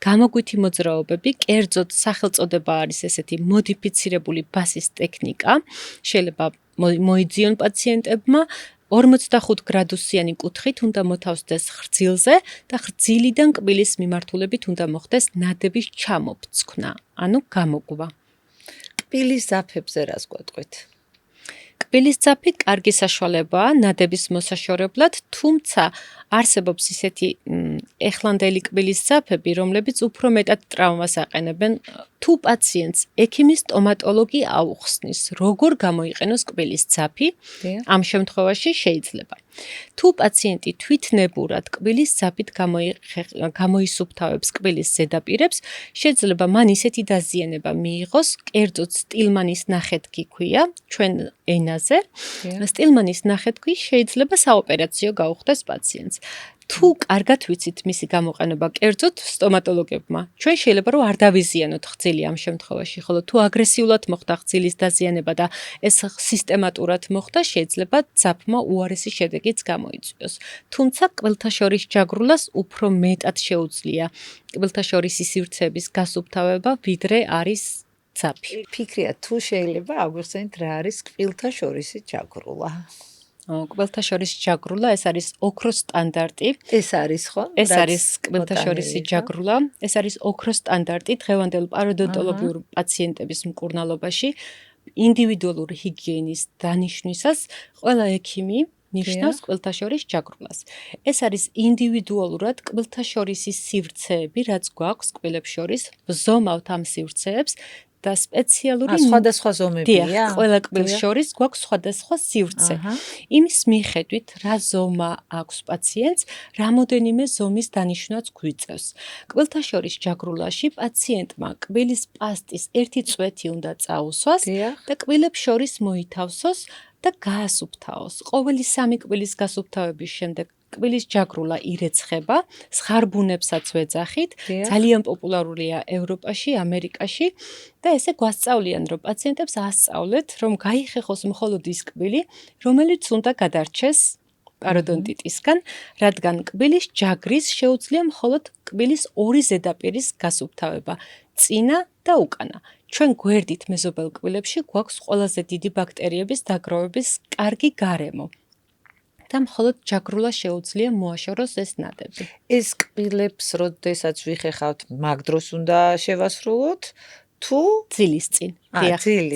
გამოგვითი მოძრაობები, კერძოდ სახელწოდება არის ესეთი მოდიფიცირებული ბასის ტექნიკა, შეიძლება მოიძიონ პაციენტებმა 45 გრადუსიანი კუთხით უნდა მოთავსდეს ხრძილზე და ხრძილიდან კბილის მიმართულებით უნდა მოხდეს ნადების ჩამოფცქნა, ანუ გამოგვა. კბილის ძაფებზე რას გვეტყვით? კბილის ძაფი კარგი საშუალებაა ნადების მოსაშორებლად, თუმცა არსებობს ისეთი ეხლანდელი კბილის ძაფები, რომლებიც უფრო მეტად ტრავმას აყენებენ. თუ პაციენტს ექიმის სტომატოლოგი აუხსნის, როგორ გამოიყენოს კბილის ძაფი, ამ შემთხვევაში შეიძლება. თუ პაციენტი თვითნებურად კბილის ძაფით გამოისუფთავებს კბილის ზედაპირებს, შეიძლება მან ისეთი დაზიანება მიიღოს, კერძოდ სტილმანის ნახეთქი ქვია ჩვენ ენაზე. სტილმანის ნახეთქი შეიძლება საოპერაციო გაუხდეს პაციენტს. თუ კარგად ვიცით მისი გამოყენება, კერძოდ სტომატოლოგებმა, ჩვენ შეიძლება რომ არ დავიზიანოთ ხძილი ამ შემთხვევაში, ხოლო თუ აგრესიულად მოხდა ხძილის დაზიანება და ეს სისტემატურად მოხდა, შეიძლება ძაფმა უარესი შედეგიც გამოიწვიოს. თუმცა კბილთაშორის ჯაგრულას უფრო მეტად შეუძლია კბილთაშორისი სივრცეების გასუფთავება, ვიდრე არის ძაფი. ფიქრია, თუ შეიძლება აგვიხსენით რა არის კბილთაშორისი ჯაგრულა? კბილთაშორისი ჯაგრულა, ეს არის ოქროს სტანდარტი. ეს არის ხო? ეს არის კბილთაშორისი ჯაგრულა. ეს არის ოქროს სტანდარტი დღევანდელ პაროდონტოლოგიურ პაციენტების მკურნალობაში. ინდივიდუალური ჰიგიენის დანიშნვისას ყველა ექიმი ნიშნავს კბილთაშორის ჯაგრულას. ეს არის ინდივიდუალურად კბილთაშორისი სივრცეები, რაც გვაქვს კბილებს შორის, ვზომავთ ამ სივრცეებს და სპეციალური სხვადასხვა ზომებია. ყველა კბილს შორის გვაქვს სხვადასხვა სივრცე. იმის მიხედვით, რა ზომა აქვს პაციენტს, რამოდენიმე ზომის დანიშნვაც გვიწევს. კბილთაშორის ჯაგრულაში პაციენტმა კბილის პასტის ერთი წვეთი უნდა წაუსვას და კბილებს შორის მოითავსოს და გაასუფთავოს. ყოველი 3 კბილის გასუფთავების შემდეგ კბილის ჯაგრულა ირეცხება, სხარბუნებსაც ვეძახით, ძალიან პოპულარულია ევროპაში, ამერიკაში და ესე გვასწავლიან, რომ პაციენტებს ასწავლეთ, რომ გაიხეხოს მხოლოდ ის კბილი, რომელიც უნდა გადარჩეს პაროდონტიტისგან, რადგან კბილის ჯაგრის შეუძლია მხოლოდ კბილის ორი ზედაპირის გასუფთავება, წინა და უკანა. ჩვენ გვერდით მეზობელ კბილებში გვაქვს ყველაზე დიდი ბაქტერიების დაგროვების კარგი გარემო. და მხოლოდ ჯაგრულა შეუძლია მოაშოროს ეს ნადები. ეს კბილებს როდესაც ვიხეხავთ, მაგ დროს უნდა შევასრულოთ თუ ძილის წინ.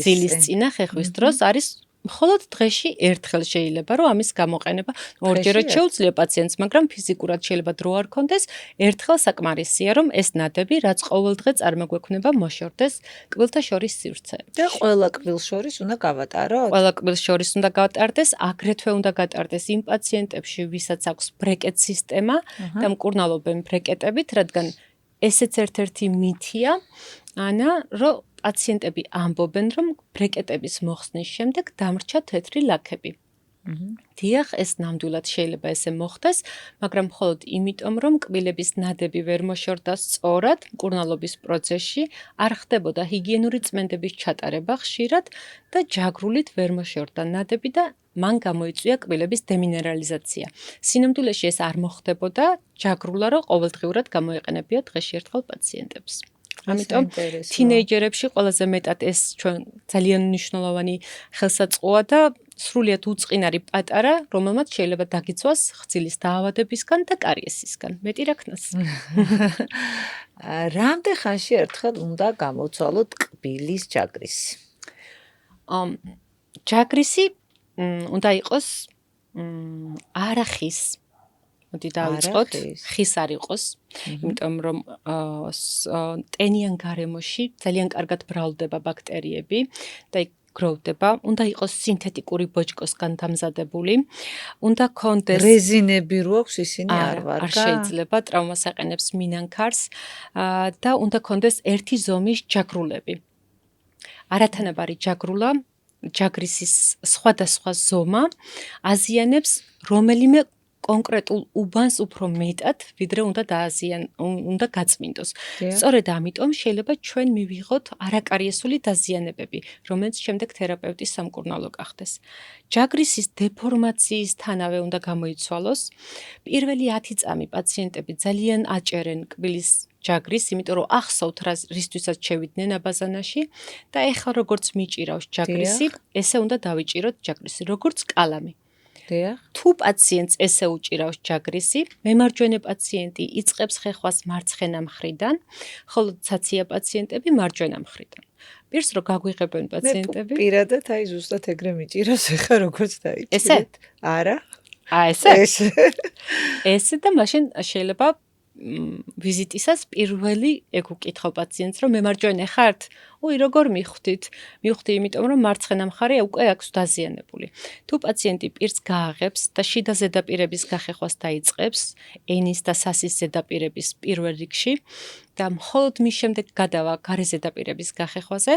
ძილის წინა ხეხვის დროს არის მხოლოდ დღეში ერთხელ შეიძლება რომ ამის გამოყენება ორჯერად შეუძლია პაციენტს, მაგრამ ფიზიკურად შეიძლება დრო არ ქონდეს, ერთხელ საკმარისია რომ ეს ნადები რაც ყოველდღე წარმოგვექმნება მოშორდეს კბილთა შორის სივრცეებში. და ყველა კბილს შორის უნდა გავატაროთ? ყველა კბილს შორის უნდა გავატარდეს, აგრეთვე უნდა გატარდეს იმ პაციენტებში, ვისაც აქვს ბრეკეტ სისტემა და მკურნალობენ ბრეკეტებით, რადგან ესეც ერთ-ერთი მითია, რომ პაციენტები ამბობენ, რომ ბრეკეტების მოხსნის შემდეგ დამრჩა თეთრი ლაქები. დიახ, ეს ნამდვილად შეიძლება ესე მოხდეს, მაგრამ მხოლოდ იმიტომ, რომ კბილების ნადები ვერ მოშორდა სწორად მკურნალობის პროცესში, არ ხდებოდა ჰიგიენური წმენდების ჩატარება ხშირად და ჯაგრულით ვერ მოშორდა ნადები და მან გამოიწვია კბილების დემინერალიზაცია. სინამდვილეში ეს არ მოხდებოდა, ჯაგრულა რო ყოველდღიურად გამოეყენებია დღეში ერთხელ პაციენტებს. ამიტომ თინეიჯერებში ყველაზე მეტად ეს ჩვენ ძალიან მნიშვნელოვანი ხელსაწყოა და სრულიად უწყინარი პატარა, რომელმაც შეიძლება დაგიცვას ხცილის დაავადებისგან და კარიესისგან. მეტი რა ქნას. რამდენ ხანში ერთხელ უნდა გამოცვალოთ კბილის ჯაგრისი? ჯაგრისი უნდა იყოს არახის. მოდი დავიწყოთ, ხის არ იყოს, იმიტომ რომ ტენიან გარემოში ძალიან კარგად ბრალდება ბაქტერიები და გროვდება, უნდა იყოს სინთეტიკური ბოჭკოსგან დამზადებული, უნდა ქონდეს რეზინები რო აქვს ისინი არ ვარ. არ შეიძლება, ტრავმას აყენებს მინანქარს და უნდა ქონდეს ერთი ზომის ჯაგრულები. არათანაბარი ჯაგრულა, ჯაგრისის სხვადასხვა ზომა აზიანებს რომელიმე კონკრეტულ უბანს უფრო მეტად, ვიდრე უნდა გაწმინდოს. სწორედ ამიტომ შეიძლება ჩვენ მივიღოთ არაკარიესული დაზიანებები, რომელიც შემდეგ თერაპევტის სამკურნალო გახდეს. ჯაგრისის დეფორმაციისთანავე უნდა გამოიცვალოს. პირველი 10 წამი პაციენტები ძალიან აჭერენ კბილის ჯაგრის, იმიტომ რომ ახსოვთ რისთვისაც შევიდნენ აბაზანაში და ეხლა როგორც მიჭირავს ჯაგრისი, ესე უნდა დავიჭიროთ ჯაგრისი, როგორც კალამი. თუ პაციენტს ესე უჭირავს ჯაგრისი, მემარჯვენე პაციენტი იწყებს ხეხვას მარცხენა მხრიდან, ხოლო ცაცია პაციენტები მარჯვენა მხრიდან. პირს რო გაგვიღებენ პაციენტები, პირადად აი ზუსტად ეგრე მიჭირავს, ეხა როგორც დაიჭირეთ. არა? ესე და მაშინ შეიძლება ვიზიტისას პირველი ეგ უკითხავ პაციენტს, რომ მემარჯვენე ხართ? როგორ მიხვდით? მივხვდი, იმიტომ რომ მარცხენა მხარე უკვე აქვს დაზიანებული. თუ პაციენტი პირს გააღებს და შიდა ზედაპირების გახეხვას დაიწყებს, ენის და სასის ზედაპირების პირველ რიგში და მხოლოდ მის შემდეგ გადავა გარე ზედაპირების გახეხვაზე,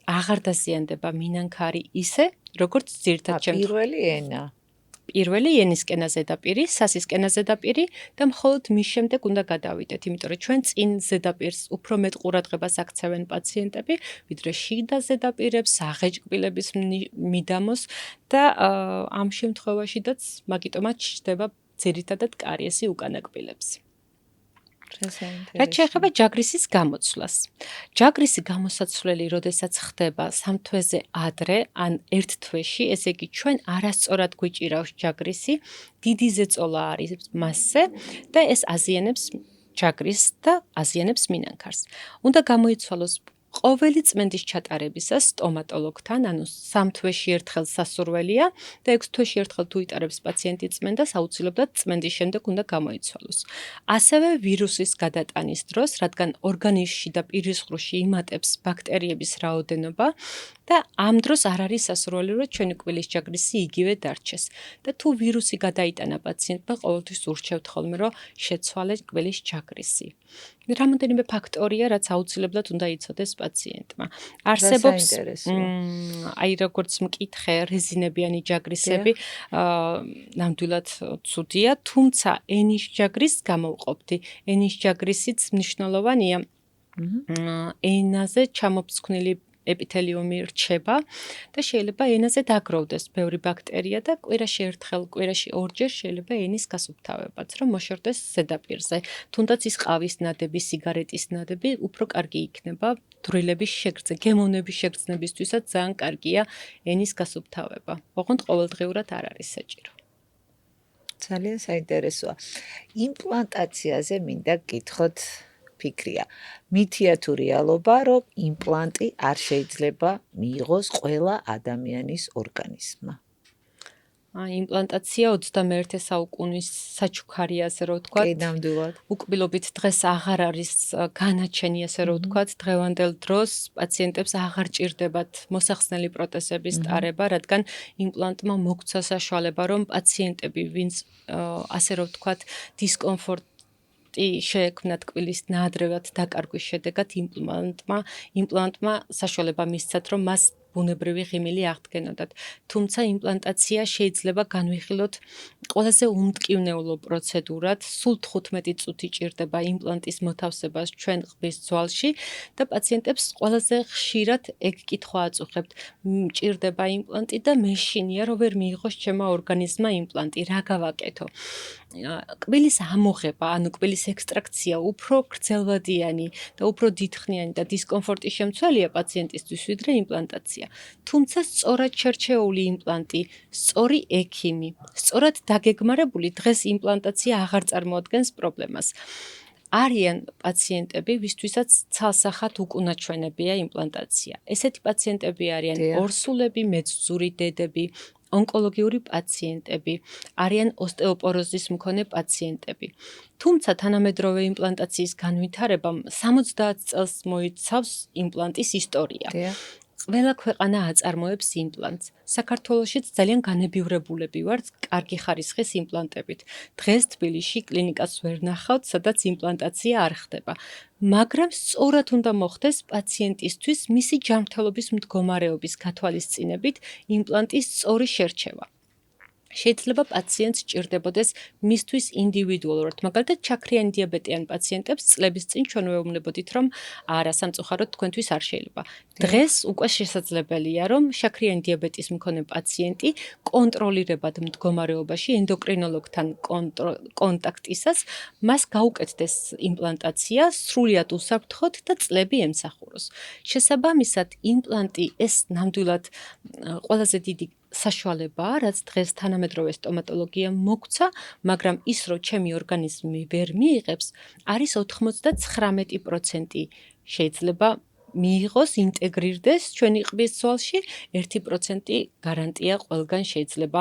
აღარ დაზიანდება მინანქარი ისე, როგორც ძირითად შემთხვევაში. პირველი ენა. პირველი ენისკენა ზედაპირი, სასისკენა ზედაპირი და მხოლოდ მის შემდეგ უნდა გადავიდეთ, იმიტომ რომ ჩვენ წინ ზედაპირს უფრო მეტ ყურადღებას აქცევენ პაციენტები, ვიდრე შიდა ზედაპირებს, აღეჭკბილების მიდამოს და ამ შემთხვევაშიდაც მაგიტომაც ჩნდება ძირითადად კარიესი უკანა კბილებზე. რაც შეეხება ჯაგრისის გამოცვლას. ჯაგრისი გამოსაცვლელი, როდესაც ხდება 3 თვეზე ადრე, ან 1 თვეში, ესე იგი ჩვენ არასწორად გვიჭირავს ჯაგრისი, დიდი ზეწოლა არის მასზე და ეს აზიანებს ჯაგრისს და აზიანებს მინანქარს. უნდა გამოიცვალოს ყოველი წმენდის ჩატარებისას სტომატოლოგთან, ანუ 3 თვეში ერთხელ სასურველია და 6 თვეში ერთხელ თუ იტარებს პაციენტი წმენდას, აუცილებლად წმენდის შემდეგ უნდა გამოიცვალოს. ასევე ვირუსის გადატანის დროს, რადგან ორგანიზმში და პირის ღრუში იმატებს ბაქტერიების რაოდენობა და ამ დროს არ არის სასურველი, რომ ჩვენი კბილის ჯაგრისი იგივე დარჩეს. და თუ ვირუსი გადაიტანა პაციენტმა, ყოველთვის ურჩევთ ხოლმე, რომ შეცვალეთ კბილის ჯაგრისი. რამოდენიმე ფაქტორია, რაც აუცილებლად უნდა იცოდეს პაციენტმა. არსებობს აი როგორც მკითხე, რეზინებიანი ჯაგრისები, ნამდვილად ცუდია, თუმცა ენის ჯაგრისს გამოვყოფდი. ენის ჯაგრისიც მნიშვნელოვანია. ენაზე ჩამოფსქვნილი ეპითელიუმი რჩება და შეიძლება ენაზე დაგროვდეს ბევრი ბაქტერია და კვირაში ერთხელ, კვირაში ორჯერ შეიძლება ენის გასუფთავებაც, რომ მოშორდეს ზედაპირზე. თუნდაც ის ყავის ნადები, სიგარეტის ნადები უფრო კარგი იქნება დროილების შეგრძნე, გემოვნების შეგრძნებისთვისაც ძალიან კარგია ენის გასუფთავება. ოღონდ ყოველდღიურად არ არის საჭირო. ძალიან საინტერესოა. იმპლანტაციაზე მინდა გკითხოთ ფიქრია. მითია თუ რეალობა, რომ იმპლანტი არ შეიძლება მიიღოს ყველა ადამიანის ორგანიზმმა? იმპლანტაცია 21 საუკუნის საჩუქარია, ასე რომ ვთქვათ. კი, ნამდვილად. უკბილობით დღეს აღარ არის განაჩენი, ასე რომ ვთქვათ, დღევანდელ დროს პაციენტებს აღარ ჭირდებათ მოსახსნელი პროტეზების ტარება, რადგან იმპლანტმა მოგცა საშუალება, რომ პაციენტები, ვინც ასე რომ ვთქვათ, დისკომფორტი შეექმნათ კბილის ნაადრევად დაკარგვის შედეგად იმპლანტმა საშუალება მისცათ, რომ მას ბუნებრივი ღიმილი აღდგენოდათ. თუმცა იმპლანტაცია შეიძლება განვიხილოთ ყველაზე უმტკივნეულო პროცედურად, სულ 15 წუთი ჭირდება იმპლანტის მოთავსებას ჩვენ ყბის ძვალში და პაციენტებს ყველაზე ხშირად ეგ კითხვა აწუხებთ. ჭირდება იმპლანტი და მე შინია რომ ვერ მიიღოს ჩემმა ორგანიზმმა იმპლანტი, რა გავაკეთო? კბილის ამოღება, ანუ კბილის ექსტრაქცია უფრო გრძელვადიანი და უფრო დიდხნიანი და დისკომფორტის შემცველია პაციენტისთვის, ვიდრე იმპლანტაცია. თუმცა სწორად შერჩეული იმპლანტი, სწორი ექიმი, სწორად დაგეგმარებული დღეს იმპლანტაცია აღარ წარმოადგენს პრობლემას. არიან პაციენტები, ვისთვისაც ცალსახად უკუნაჩვენებია იმპლანტაცია. ესეთი პაციენტები არიან ორსულები, მეძძური დედები, ონკოლოგიური პაციენტები, არიან ოსტეოპოროზის მქონე პაციენტები. თუმცა თანამედროვე იმპლანტაციის განვითარებამ 70 წელს მოიცავს იმპლანტის ისტორია. ყველა ქვეყანა აწარმოებს იმპლანტს. საქართველოშიც ძალიან განებივრებულები ვართ კარგი ხარისხის იმპლანტებით. დღეს თბილისში კლინიკას ვერ ნახავთ, სადაც იმპლანტაცია არ ხდება. მაგრამ სწორად უნდა მოხდეს პაციენტისთვის მისი ჯანმრთელობის მდგომარეობის გათვალისწინებით იმპლანტის სწორი შერჩევა. შეიძლება პაციენტს ჭირდებოდეს მისთვის ინდივიდუალურად, მაგალითად ჩაქრიანი დიაბეტიან პაციენტებს წლების წინ ჩვენ ვეუბნებოდით, რომ არა, სამწუხაროდ თქვენთვის არ შეიძლება. დღეს უკვე შესაძლებელია, რომ შაქრიანი დიაბეტის მქონე პაციენტი კონტროლირებად მდგომარეობაში ენდოკრინოლოგთან კონტაქტისას მას გაუკეთდეს იმპლანტაცია, სრულიად უსაფრთხოდ და წლები ემსახუროს. შესაბამისად, იმპლანტი ეს ნამდვილად ყველაზე დიდი საშუალებაა, რაც დღეს თანამედროვე სტომატოლოგია მოგცა, მაგრამ ის, რომ ჩემი ორგანიზმი ვერ მიიღებს, არის 99% შეიძლება მიიღოს, ინტეგრირდეს ჩვენი ყბის ძვალში, 1% გარანტია ყველგან შეიძლება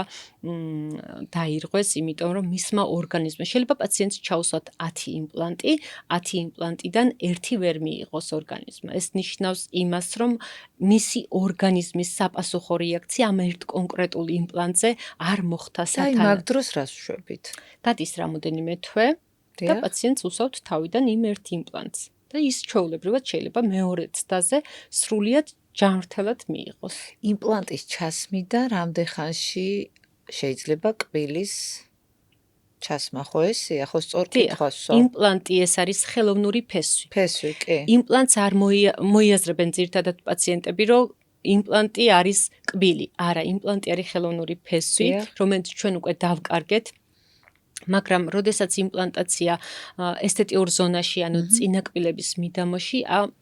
დაირღვეს, იმიტომ რომ მისმა ორგანიზმმა შეიძლება პაციენტს ჩაუსვათ 10 იმპლანტი, 10 იმპლანტიდან 1 ვერ მიიღოს ორგანიზმმა. ეს ნიშნავს იმას, რომ მისი ორგანიზმის საპასუხო რეაქცია ამ ერთ კონკრეტულ იმპლანტზე არ მოხდა და მაგ დროს რას ვშვებით? დადის რამოდენიმე თვე და პაციენტს უსვავთ თავიდან იმ ერთ იმპლანტს. და ის ჩვეულებრივად შეიძლება მეორე ცდაზე სრულიად ჯანმრთელად მიიღოს. იმპლანტის ჩასმიდან რამდენ ხანში შეიძლება კბილის ჩასმა, ხო ესეა, ხო სწორ კითხვას ვსვამ? იმპლანტი ეს არის ხელოვნური ფესვი. ფესვი, კი. იმპლანტს არ მოიაზრებენ ძირითადად პაციენტები, რომ იმპლანტი არის კბილი. არა, იმპლანტი არის ხელოვნური ფესვი, რომელიც ჩვენ უკვე დავკარგეთ. მაგრამ როდესაც იმპლანტაცია ესთეტიურ ზონაში, ანუ წინაკბილების მიდამოში,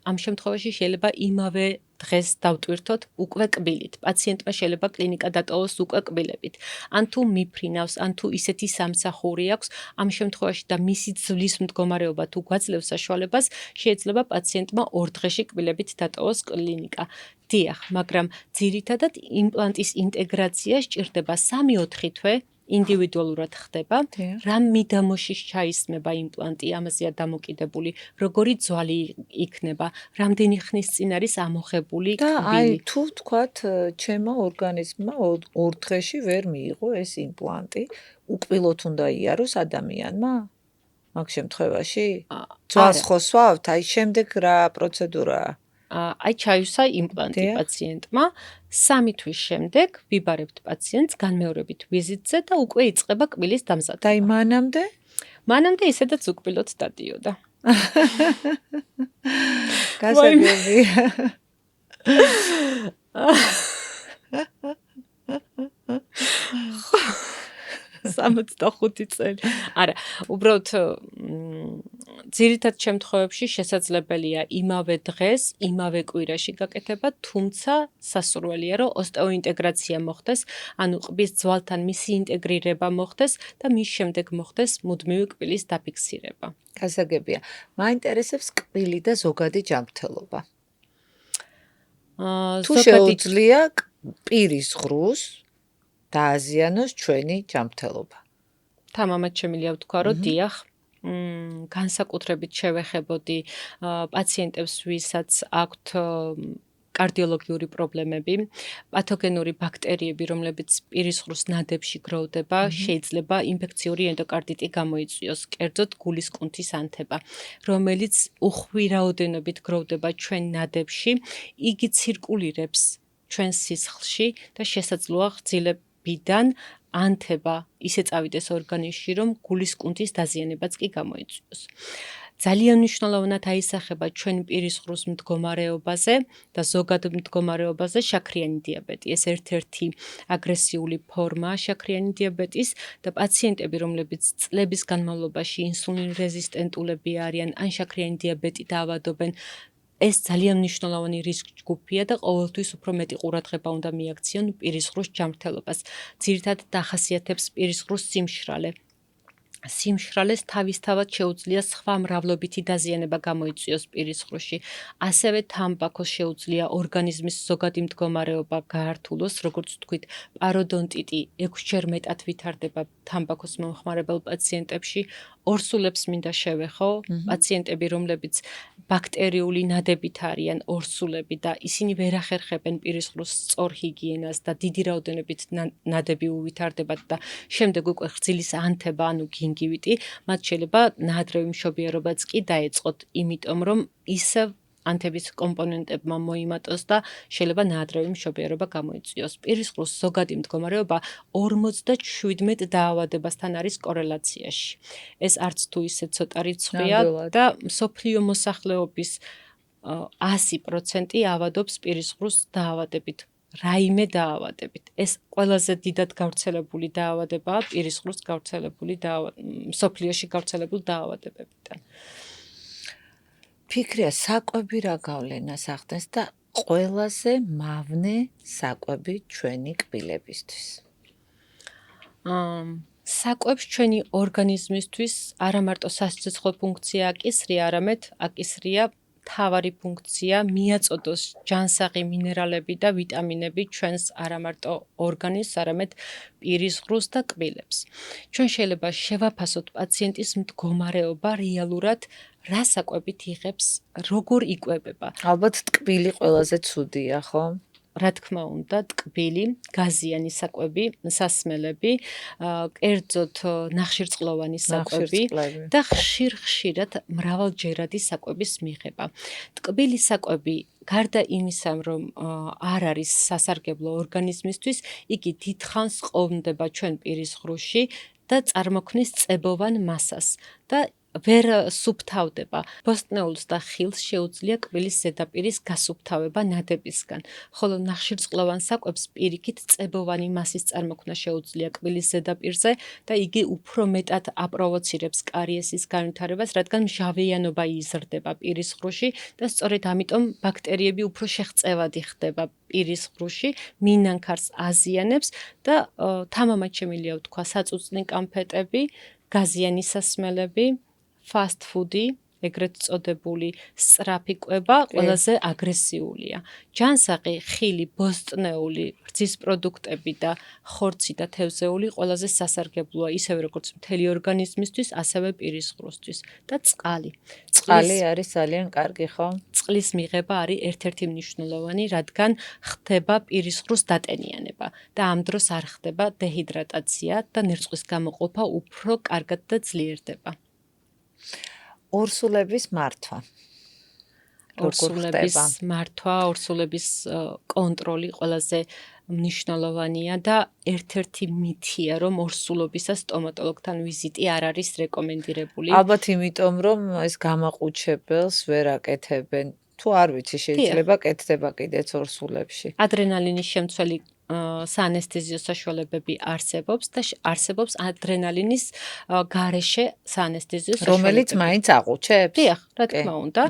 ამ შემთხვევაში შეიძლება იმავე დღეს დავტვირთოთ უკვე კბილით. პაციენტმა შეიძლება კლინიკა დატოვოს უკვე კბილებით. ან თუ მიფრინავს, ან თუ ისეთი სამსახური აქვს, ამ შემთხვევაში და მისი ძვლის მდგომარეობა თუ გვაძლევს საშუალებას, შეიძლება პაციენტმა 2 დღეში კბილებით დატოვოს კლინიკა. დიახ, მაგრამ ძირითადად იმპლანტის ინტეგრაცია სჭირდება 3-4 თვე. ინდივიდუალურად ხდება, რამ მიდამოში ჩაისმება იმპლანტი, ამაზეა დამოკიდებული, როგორი ძვალი იქნება, რამდენი ხნის წინ არის ამოღებული კბილი. და აი თუ თქვათ, ჩემო ორგანიზმმა 2 დღეში ვერ მიიღო ეს იმპლანტი, უკბილოთ უნდა იაროს ადამიანმა? მაგ შემთხვევაში? ძვალს ხო სვავთ? აი შემდეგ რა პროცედურაა? აი ჩაივსა იმპლანტი პაციენტმა, 3 თვის შემდეგ ვიბარებთ პაციენტს განმეორებით ვიზიტზე და უკვე იწყება კბილის დამზადება. და მანამდე? მანამდე ისედაც უკბილოთ დადიოდა. გასაგებია. სამოცდახუთი წელი. არა, უბრალოდ ძირითად შემთხვევებში შესაძლებელია იმავე დღეს, იმავე კვირაში გაკეთება, თუმცა სასურველია, რომ ოსტეოინტეგრაცია მოხდეს, ანუ ყბის ძვალთან მისი ინტეგრირება მოხდეს და მის შემდეგ მოხდეს მუდმივი კბილის დაფიქსირება. გასაგებია. მაინტერესებს კბილი და ზოგადი ჯანმრთელობა. თუ შეუძლია პირის ღრუს დააზიანოს ჩვენი ჯანმრთელობა. თამამად შემიძლია ვთქვა, რომ დიახ, განსაკუთრებით შევეხებოდი პაციენტებს, ვისაც აქვთ კარდიოლოგიური პრობლემები, პათოგენური ბაქტერიები, რომლებიც პირის ღრუს ნადებში გროვდება, შეიძლება ინფექციური ენდოკარდიტი გამოიწვიოს, კერძოდ გულის კუნთის ანთება, რომელიც უხვირაოდენობით გროვდება ჩვენ ნადებში, იგი ცირკულირებს ჩვენ სისხლში და შესაძლოა ღრდილებიდან ანთება ისე წავიდეს ორგანიზმში, რომ გულის კუნთის დაზიანებაც კი გამოიწვიოს. ძალიან მნიშვნელოვნად აისახება ჩვენ პირის ღრუს მდგომარეობაზე და ზოგად მდგომარეობაზე შაქრიანი დიაბეტი. ეს ერთ-ერთი აგრესიული ფორმაა შაქრიანი დიაბეტის და პაციენტები, რომლებიც წლების განმავლობაში ინსულინ რეზისტენტულები არიან ან შაქრიანი დიაბეტი დაავადობენ, ეს ძალიან მნიშვნელოვანი რისკ ჯგუფია და ყოველთვის უფრო მეტი ყურადღება უნდა მიაქციონ პირის ღრუს ჯანმრთელობას. ძირითადად დახასიათებს პირის ღრუს სიმშრალე. სიმშრალეს თავისთავად შეუძლია სხვა მრავლობითი დაზიანება გამოიწვიოს პირის ღრუში. ასევე თამბაქოს შეუძლია ორგანიზმის ზოგადი მდგომარეობა გაართულოს, როგორც ვთქვით, პაროდონტიტი 6-ჯერ მეტად ვითარდება თამბაქოს მომხმარებელ პაციენტებში. ორსულებს მინდა შევეხო, პაციენტები, რომლებიც ბაქტერიული ნადებით არიან ორსულები და ისინი ვერ ახერხებენ პირის ღრუს სწორ ჰიგიენას და დიდი რაოდენობით ნადები უვითარდებათ და შემდეგ უკვე ღრდილის ანთება, ანუ გინგივიტი, მათ შეიძლება ნაადრევი მშობიარობაც კი დაეწყოთ, იმიტომ რომ ისევ ანთების კომპონენტებმა მოიმატოს და შეიძლება ნაადრევი მშობიარობა გამოიწვიოს. პირის ღრუს ზოგადი მდგომარეობა 57 დაავადებასთან არის კორელაციაში. ეს არც თუ ისე ცოტა რიცხვია და მსოფლიო მოსახლეობის 100% ავადობს პირის ღრუს დაავადებით. რაიმე დაავადებით. ეს ყველაზე დიდად გავრცელებული დაავადებაა პირის ღრუს მსოფლიოში გავრცელებული დაავადებებიდან. ფიქრია, საკვები რა გავლენას ახდენს და ყველაზე მავნე საკვები ჩვენი კბილებისთვის. საკვებს ჩვენი ორგანიზმისთვის არა მარტო სასიცოცხლო ფუნქცია აკისრია, არამედ აკისრია თავარი ფუნქცია მიაწოდოს ჯანსაღი მინერალები და ვიტამინები ჩვენს არა მარტო ორგანიზმს, არამედ პირის ღრუს და კბილებს. ჩვენ შეიძლება შევაფასოთ პაციენტის მდგომარეობა რეალურად რა საკვებით იღებს, როგორ იკვებება. ალბათ ტკბილი ყველაზე ცუდია, ხო? რა თქმა უნდა, ტკბილი, გაზიანი საკვები, სასმელები, კერძოდ ნახშირწყლოვანი საკვები და ხშირ-ხშირად მრავალჯერადი საკვების მიღება. ტკბილი საკვები გარდა იმისა, რომ არ არის სასარგებლო ორგანიზმისთვის, იგი დიდხანს ყოვდება ჩვენ პირის ღრუში და წარმოქმნის წებოვან მასას და ვერ სუფთავდება. ბოსტნეულს და ხილს შეუძლია კბილის ზედაპირის გასუფთავება ნადებისგან, ხოლო ნახშირწყლოვან საკვებს პირიქით წებოვანი მასის წარმოქმნა შეუძლია კბილის ზედაპირზე და იგი უფრო მეტად აპროვოცირებს კარიესის განვითარებას, რადგან მჟავიანობა იზრდება პირის ღრუში და სწორედ ამიტომ ბაქტერიები უფრო შეღწევადი ხდება პირის ღრუში, მინანქარს აზიანებს და თამამად შემიძლია ვთქვა საწუწნი კანფეტები, გაზიანი სასმელები, fast food-ი, ეგრეთ წოდებული სწრაფი კვება ყველაზე აგრესიულია. ჯანსაღი, ხილი, ბოსტნეული, რძის პროდუქტები და ხორცი და თევზეული ყველაზე სასარგებლოა, ისევე როგორც მთელი ორგანიზმისთვის, ასევე პირის ღრუსთვის და წყალი. წყალი არის ძალიან კარგი, ხო? წყლის მიღება არის ერთ-ერთი მნიშვნელოვანი, რადგან ხდება პირის ღრუს დატენიანება და ამ დროს არ ხდება დეჰიდრატაცია და ნერწყვის გამოყოფა უფრო კარგად და ძლიერდება. ორსულების მართვა. ორსულების კონტროლი ყველაზე მნიშვნელოვანია და ერთ-ერთი მითია, რომ ორსულობისას სტომატოლოგთან ვიზიტი არ არის რეკომენდირებული. ალბათ იმიტომ, რომ ეს გამაყუჩებელს ვერ აკეთებენ თუ არ ვიცი შეიძლება კეთდება კიდეც ორსულებში. ადრენალინის შემცველი საანესთეზიო საშუალებები არსებობს და არსებობს ადრენალინის გარეშე საანესთეზიო საშუალებები. რომელიც მაინც აყუჩებს? დიახ, რა თქმა უნდა.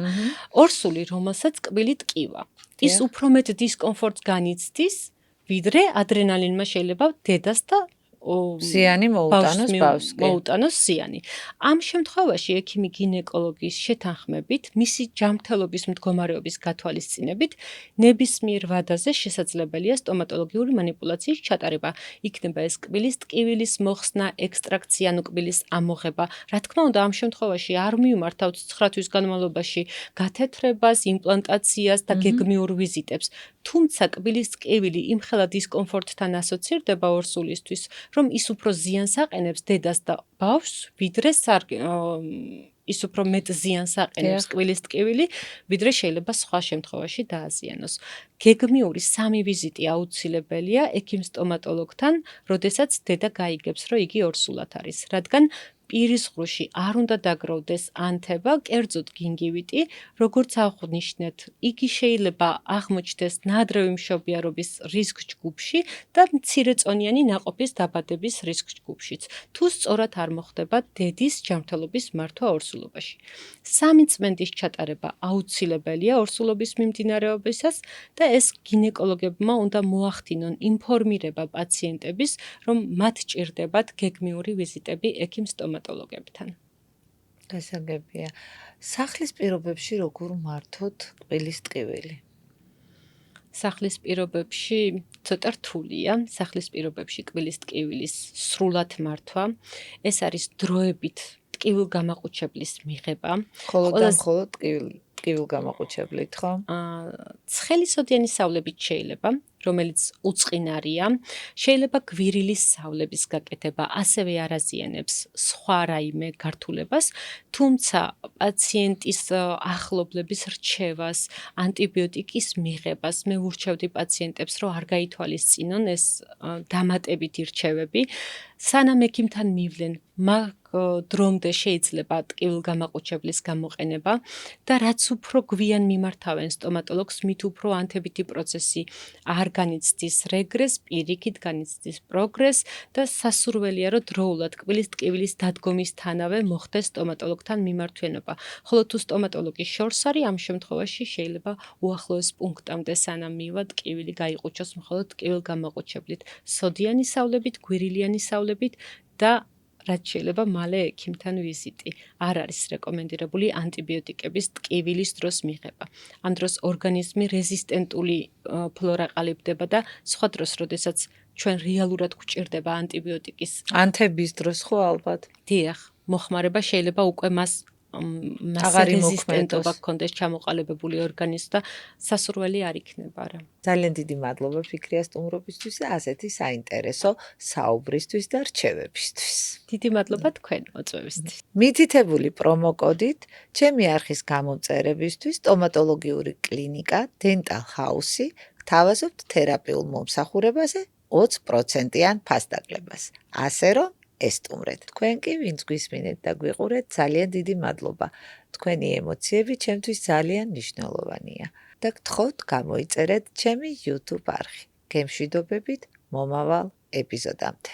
ორსული, რომელსაც კბილი ტკივა. ის უფრო მეტ დისკომფორტს განიცდის, ვიდრე ადრენალინმა შეიძლება დედას და ზიანი მოუტანოს ზიანი. ამ შემთხვევაში ექიმი გინეკოლოგის შეთანხმებით, მისი ჯანმრთელობის მდგომარეობის გათვალისწინებით, ნებისმიერ ვადაზე შესაძლებელია სტომატოლოგიური манипуляციის ჩატარება. იქნება ეს კბილის ტკივილის მოხსნა, ექსტრაქცია, ანუ კბილის ამოღება. რა თქმა უნდა, ამ შემთხვევაში არ მიმართავთ 9 თვის განმავლობაში გათეთრებას, იმპლანტაციას და გეგმიურ ვიზიტებს. თუმცა კბილის ტკივილი იმხელა დისკომფორტთან ასოცირდება ორსულისთვის, რომ ის უფრო ზიანს აყენებს დედას და ბავშვს, ვიდრე ის უფრო მეტ ზიანს აყენებს კბილის ტკივილი, ვიდრე შეიძლება სხვა შემთხვევაში დააზიანოს. გეგმიური 3 ვიზიტი აუცილებელია ექიმ სტომატოლოგთან, როდესაც დედა გაიგებს, რომ იგი ორსულად არის, რადგან პირის ღრუში არ უნდა დაგროვდეს ანთება, კერძოდ გინგივიტი, როგორც აღვნიშნეთ, იგი შეიძლება აღმოჩნდეს ნადრევი მშობიარობის რისკ ჯგუფში და მცირეწონიანი ნაყოფის დაბადების რისკ ჯგუფშიც, თუ სწორად არ მოხდება დედის ჯანმრთელობის მართვა ორსულობაში. 3 წმენდის ჩატარება აუცილებელია ორსულობის მიმდინარეობისას და ეს გინეკოლოგებმა უნდა მოახდინონ ინფორმირება პაციენტების, რომ მათ ჭირდებათ გეგმიური ვიზიტები ექიმ სტომატოლოგებთან. გასაგებია. სახლის პირობებში როგორ მართოთ კბილის ტკივილი? სახლის პირობებში ცოტა რთულია. სახლის პირობებში კბილის ტკივილის სრულად მართვა, ეს არის დროებით ტკივილ გამაყუჩებლის მიღება. მხოლოდ ტკივილ გამაყუჩებლით, ხო? ცხელისოდიანი სავლებით შეიძლება, რომელიც უწყინარია, შეიძლება გვირილის სავლების გაკეთება, ასევე არ აზიანებს სხვა რაიმე გართულებას, თუმცა პაციენტის ახლობლების რჩევას, ანტიბიოტიკის მიღებას, მე ვურჩევდი პაციენტებს, რომ არ გაითვალისწინონ ეს დამატებითი რჩევები, სანამ ექიმთან მივლენ, მაგ დრომდე შეიძლება ტკივილ გამაყუჩებლის გამოყენება და რაც უფრო გვიან მიმართავენ სტომატოლოგს, მით უფრო ანთებითი პროცესი არ განიცდის რეგრესს, პირიქით განიცდის პროგრესს და სასურველია, რომ დროულად კბილის ტკივილის დადგომისთანავე მოხდეს სტომატოლოგთან მიმართვენება. ხოლო თუ სტომატოლოგი შორს არის, ამ შემთხვევაში შეიძლება უახლოეს პუნქტამდე სანამ მივა ტკივილი გაიყუჩოს მხოლოდ ტკივილ გამაყუჩებლით, სოდიანი სავლებით, გვირილიანი სავლებით და რაც შეიძლება მალე ექიმთან ვიზიტი. არ არის რეკომენდირებული ანტიბიოტიკების ტკივილის დროს მიღება. ამ დროს ორგანიზმი რეზისტენტული ფლორა ყალიბდება და სხვა დროს, როდესაც ჩვენ რეალურად გვჭირდება ანტიბიოტიკის ანთების დროს ხო ალბათ? დიახ, მოხმარება შეიძლება უკვე მას რეზისტენტობა გქონდეს ჩამოყალიბებული ორგანიზმი და სასურველი არ იქნება რა. ძალიან დიდი მადლობა ფიქრია სტუმრობისთვის და ასეთი საინტერესო საუბრისთვის და რჩევებისთვის. დიდი მადლობა თქვენ მოწვევისთვის. მითითებული პრომოკოდით ჩემი არხის გამომწერებისთვის სტომატოლოგიური კლინიკა Dental House გთავაზობთ თერაპიულ მომსახურებაზე 20%-იან ფასდაკლებას. ასე რომ ესტუმრეთ. თქვენ კი ვინც გვისმინეთ და გვიყურეთ, ძალიან დიდი მადლობა. თქვენი ემოციები ჩემთვის ძალიან მნიშვნელოვანია და გთხოვთ გამოიწერეთ ჩემი YouTube არხი. გემშვიდობებით მომავალ ეპიზოდამდე.